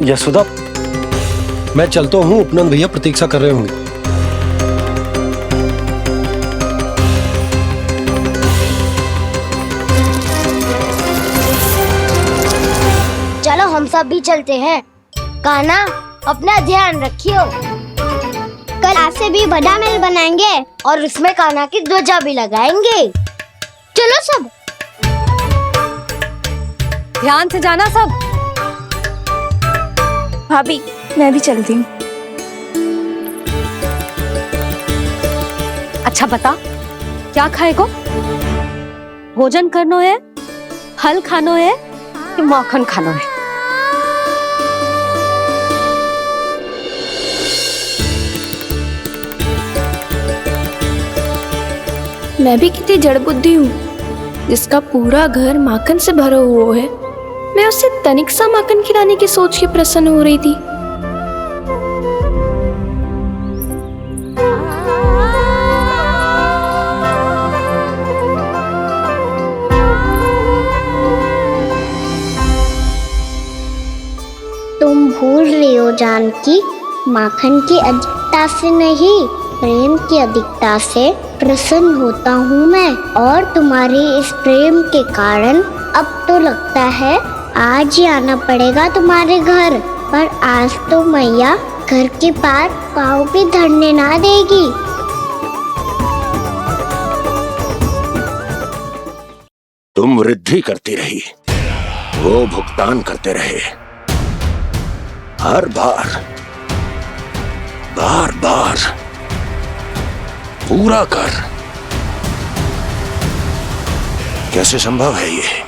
यशोदा, मैं चलता हूँ, उपनंद भैया प्रतीक्षा कर रहे होंगे। चलो हम सब भी चलते हैं। कान्हा अपना ध्यान रखियो। कल आज से भी बड़ा महल बनाएंगे और उसमें कान्हा की ध्वजा भी लगाएंगे। चलो सब। ध्यान से जाना सब। भाभी मैं भी चलती हूँ। अच्छा बता, क्या खाएगो? भोजन करनो है, फल खानो है कि माखन खानो है? मैं भी कितनी जड़ बुद्धि हूँ जिसका पूरा घर माखन से भरा हुआ है। मैं उससे तनिक सा माखन खिलाने की सोच के प्रसन्न हो रही थी। तुम भूल रही हो जानकी, माखन की अधिकता से नहीं, प्रेम की अधिकता से प्रसन्न होता हूँ मैं। और तुम्हारे इस प्रेम के कारण अब तो लगता है आज ही आना पड़ेगा तुम्हारे घर। पर आज तो मैया घर के पार पाँव भी धरने ना देगी। तुम वृद्धि करती रही, वो भुगतान करते रहे। हर बार बार बार पूरा कर। कैसे संभव है ये?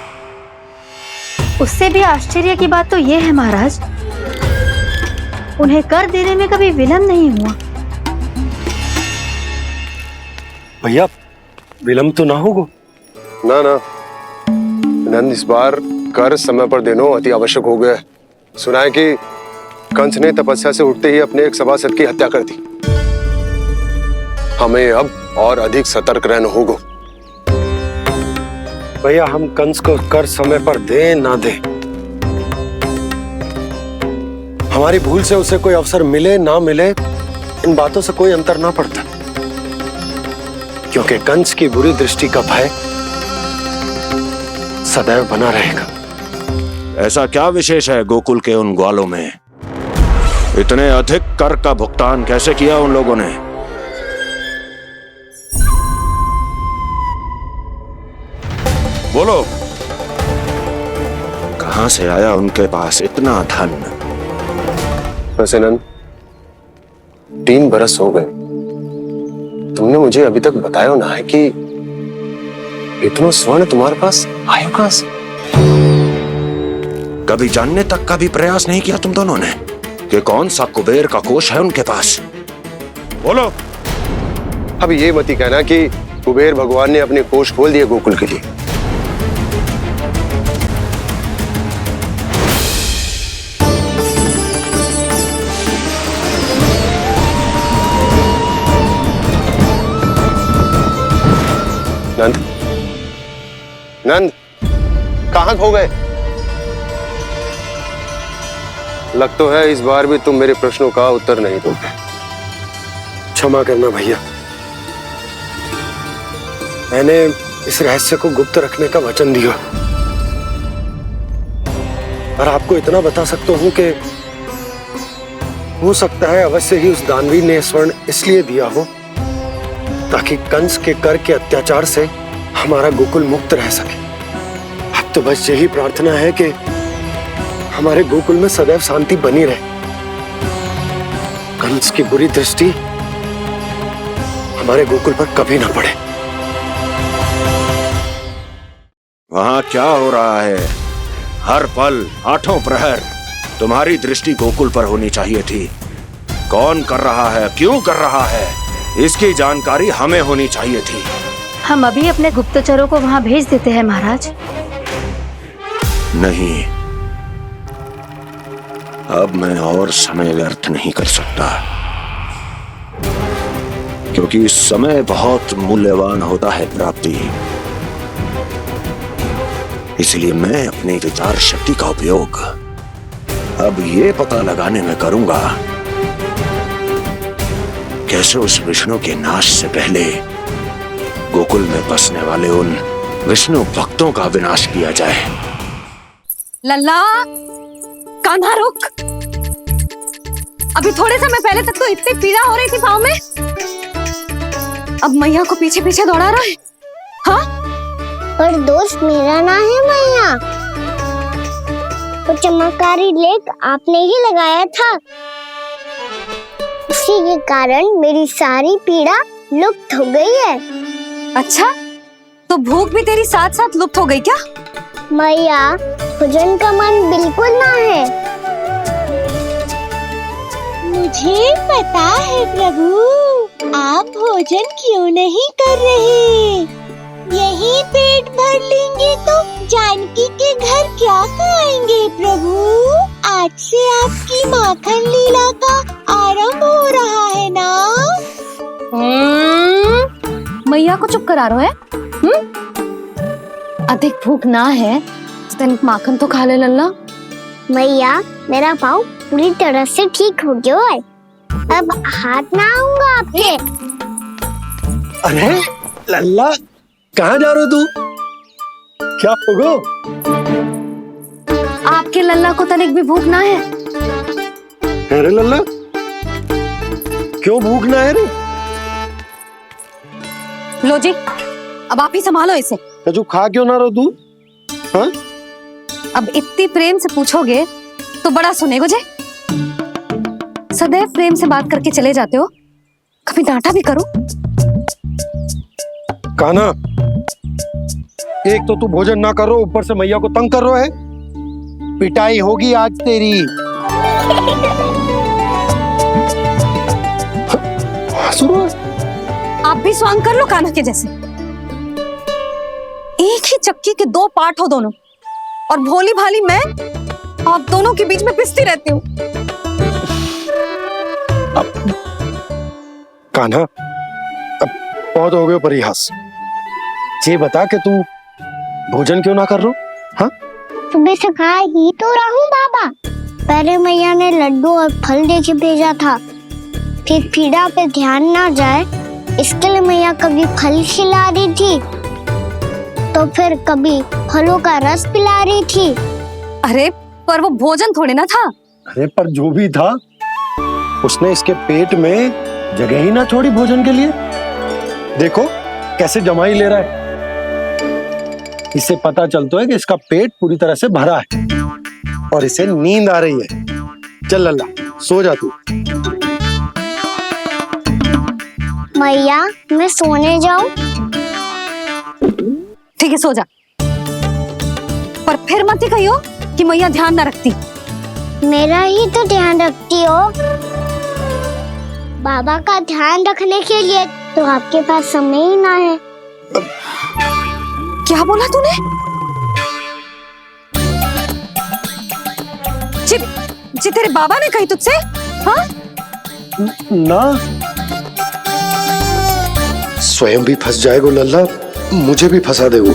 उससे भी आश्चर्य की बात तो ये है महाराज, उन्हें कर देने में कभी विलंब नहीं हुआ। भैया विलंब तो ना होगा? ना ना नंद, इस बार कर समय पर देना अति आवश्यक हो गया। सुना है कि कंस ने तपस्या से उठते ही अपने एक सभासद की हत्या कर दी। हमें अब और अधिक सतर्क रहना होगा। भैया हम कंस को कर समय पर दे ना दे, हमारी भूल से उसे कोई अवसर मिले ना मिले, इन बातों से कोई अंतर ना पड़ता। क्योंकि कंस की बुरी दृष्टि का भय सदैव बना रहेगा। ऐसा क्या विशेष है गोकुल के उन ग्वालों में? इतने अधिक कर का भुगतान कैसे किया उन लोगों ने? बोलो, कहां से आया उनके पास इतना धन? वैसे नंद, 3 बरस हो गए, तुमने मुझे अभी तक बताया ना है कि इतना स्वर्ण तुम्हारे पास आयो कहां से? कभी जानने तक का भी प्रयास नहीं किया तुम दोनों ने कि कौन सा कुबेर का कोष है उनके पास? बोलो। अब ये मत ही कहना कि कुबेर भगवान ने अपने कोष खोल दिए गोकुल के लिए। नंद, नंद, कहां खो गए? लग तो है इस बार भी तुम मेरे प्रश्नों का उत्तर नहीं दोगे। क्षमा करना भैया, मैंने इस रहस्य को गुप्त रखने का वचन दिया। और आपको इतना बता सकता हूं कि हो सकता है अवश्य ही उस दानवीर ने स्वर्ण इसलिए दिया हो ताकि कंस के कर के अत्याचार से हमारा गोकुल मुक्त रह सके। अब तो बस यही प्रार्थना है कि हमारे गोकुल में सदैव शांति बनी रहे, कंस की बुरी दृष्टि हमारे गोकुल पर कभी ना पड़े। वहां क्या हो रहा है? हर पल आठों प्रहर तुम्हारी दृष्टि गोकुल पर होनी चाहिए थी। कौन कर रहा है, क्यों कर रहा है, इसकी जानकारी हमें होनी चाहिए थी। हम अभी अपने गुप्तचरों को वहां भेज देते हैं महाराज। नहीं, अब मैं और समय व्यर्थ नहीं कर सकता, क्योंकि समय बहुत मूल्यवान होता है प्राप्ति। इसलिए मैं अपनी विचार शक्ति का उपयोग अब ये पता लगाने में करूंगा कैसे उस विष्णु के नाश से पहले गोकुल में बसने वाले उन विष्णु भक्तों का विनाश किया जाए। लल्ला, कान्हा रुक। अभी थोड़े समय पहले तक तो इतनी पीड़ा हो रही थी पाँव में, अब मैया को पीछे पीछे दौड़ा रहा है। हाँ, पर दोस्त मेरा ना है मैया, वो चमत्कारी लेख आपने ही लगाया था। इसी के कारण मेरी सारी पीड़ा लुप्त हो गई है। अच्छा, तो भूख भी तेरी साथ साथ लुप्त हो गई क्या? मैया, भोजन का मन बिल्कुल ना है। मुझे पता है प्रभु, आप भोजन क्यों नहीं कर रहे। यही पेट भर लेंगे तो जानकी के घर क्या खाएंगे प्रभु। आज से आपकी माखन लीला का आरंभ हो रहा है ना। मैया को चुप करा रहे है। अधिक भूख ना है तो तनिक माखन तो खा ले लल्ला। मैया, मेरा पाँव पूरी तरह से ठीक हो गया है, अब हाथ ना आऊंगा आपके। अरे लल्ला, कहाँ जा रहे हो तू? क्या होगा? आपके लल्ला को तनिक भी भूख ना है? अरे लल्ला, क्यों भूख ना है रे? लो जी, अब आप ही संभालो इसे। तू खा क्यों ना रहो तू? हाँ? अब इतनी प्रेम से पूछोगे तो बड़ा सुनेगो जे। सदैव प्रेम से बात करके चले जाते हो, कभी डांटा भी करो। कान्हा, एक तो तू भोजन ना करो, ऊपर से मैया को तंग कर रहा है। पिटाई होगी आज तेरी। आप भी स्वांग कर लो कान्हा के जैसे। एक ही चक्की के दो पार्ट हो दोनों, और भोली भाली मैं आप दोनों के बीच में पिसती रहती हूँ। कान्हा, अब बहुत हो गए परिहास। ये बता कि तू भोजन क्यों ना कर रहा? हाँ? सुबह से खा ही तो रहा हूँ बाबा। पहले मैया ने लड्डू और फल देके भेजा था, फिर पीड़ा पे ध्यान ना जाए इसके लिए मैया कभी फल खिला रही थी तो फिर कभी फलों का रस पिला रही थी। अरे पर वो भोजन थोड़े ना था। अरे पर जो भी था, उसने इसके पेट में जगह ही ना छोड़ी भोजन के लिए। देखो कैसे जमाई ले रहा है। इससे पता चलता है कि इसका पेट पूरी तरह से भरा है और इसे नींद आ रही है। चल लल्ला, सो जा तू। मैया, मैं सोने जाऊं? ठीक है, सो जा, पर फिर मत ही कहियो कि मैया ध्यान ना रखती। मेरा ही तो ध्यान रखती हो। बाबा का ध्यान रखने के लिए तो आपके पास समय ही ना है। क्या बोला तूने? जी तेरे बाबा ने कही तुझसे? हाँ? ना, स्वयं भी फंस जाएगा लल्ला, मुझे भी फंसा देगो।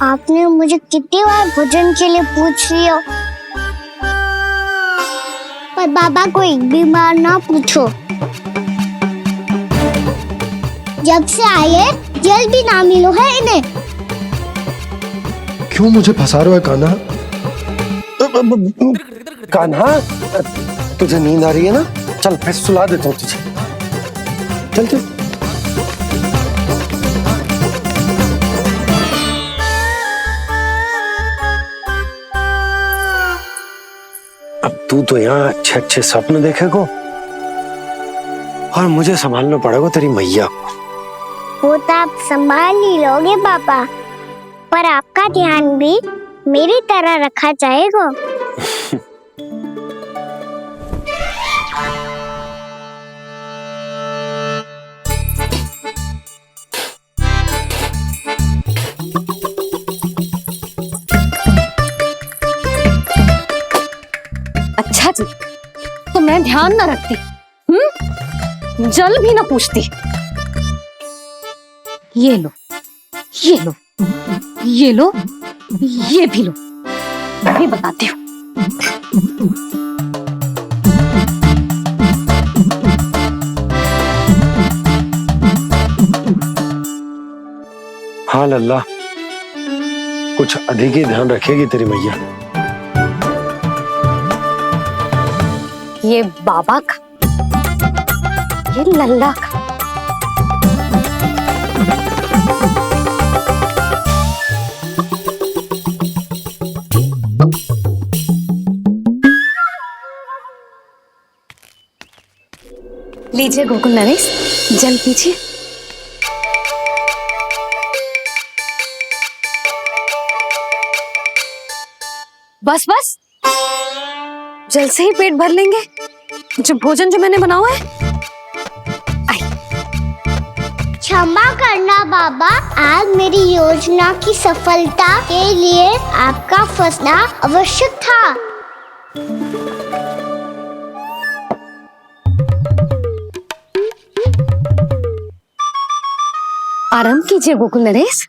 आपने मुझे कितनी बार भोजन के लिए पूछ लिया, पर बाबा को एक भी बार ना पूछो। जब से आए जल भी ना मिलो है इन्हें। क्यों मुझे फंसा रहा है कान्हा? कान्हा, तुझे नींद आ रही है ना? चल मैं सुला देता हूँ तुझे। चल चल। अब तू तो यहाँ अच्छे अच्छे सपने देखेगो और मुझे संभालना पड़ेगा तेरी मैया को। वो तो आप संभाल ही लोगे पापा, पर आपका ध्यान भी मेरी तरह रखा जाएगा। अच्छा जी, तो मैं ध्यान ना रखती, जल भी ना पूछती। ये लो, ये लो, ये लो, ये भी लो, मैं भी बताती हूँ। हाँ लल्ला, कुछ अधिक ही ध्यान रखेगी तेरी मैया। ये बाबा का, ये लल्ला का। लीजिए गोकुल नरेश, जल पीजिए। बस बस, जल से ही पेट भर लेंगे। जो भोजन जो मैंने बनाया है। क्षमा करना बाबा, आज मेरी योजना की सफलता के लिए आपका फंसना आवश्यक था। आराम कीजिए गोकुल नरेश।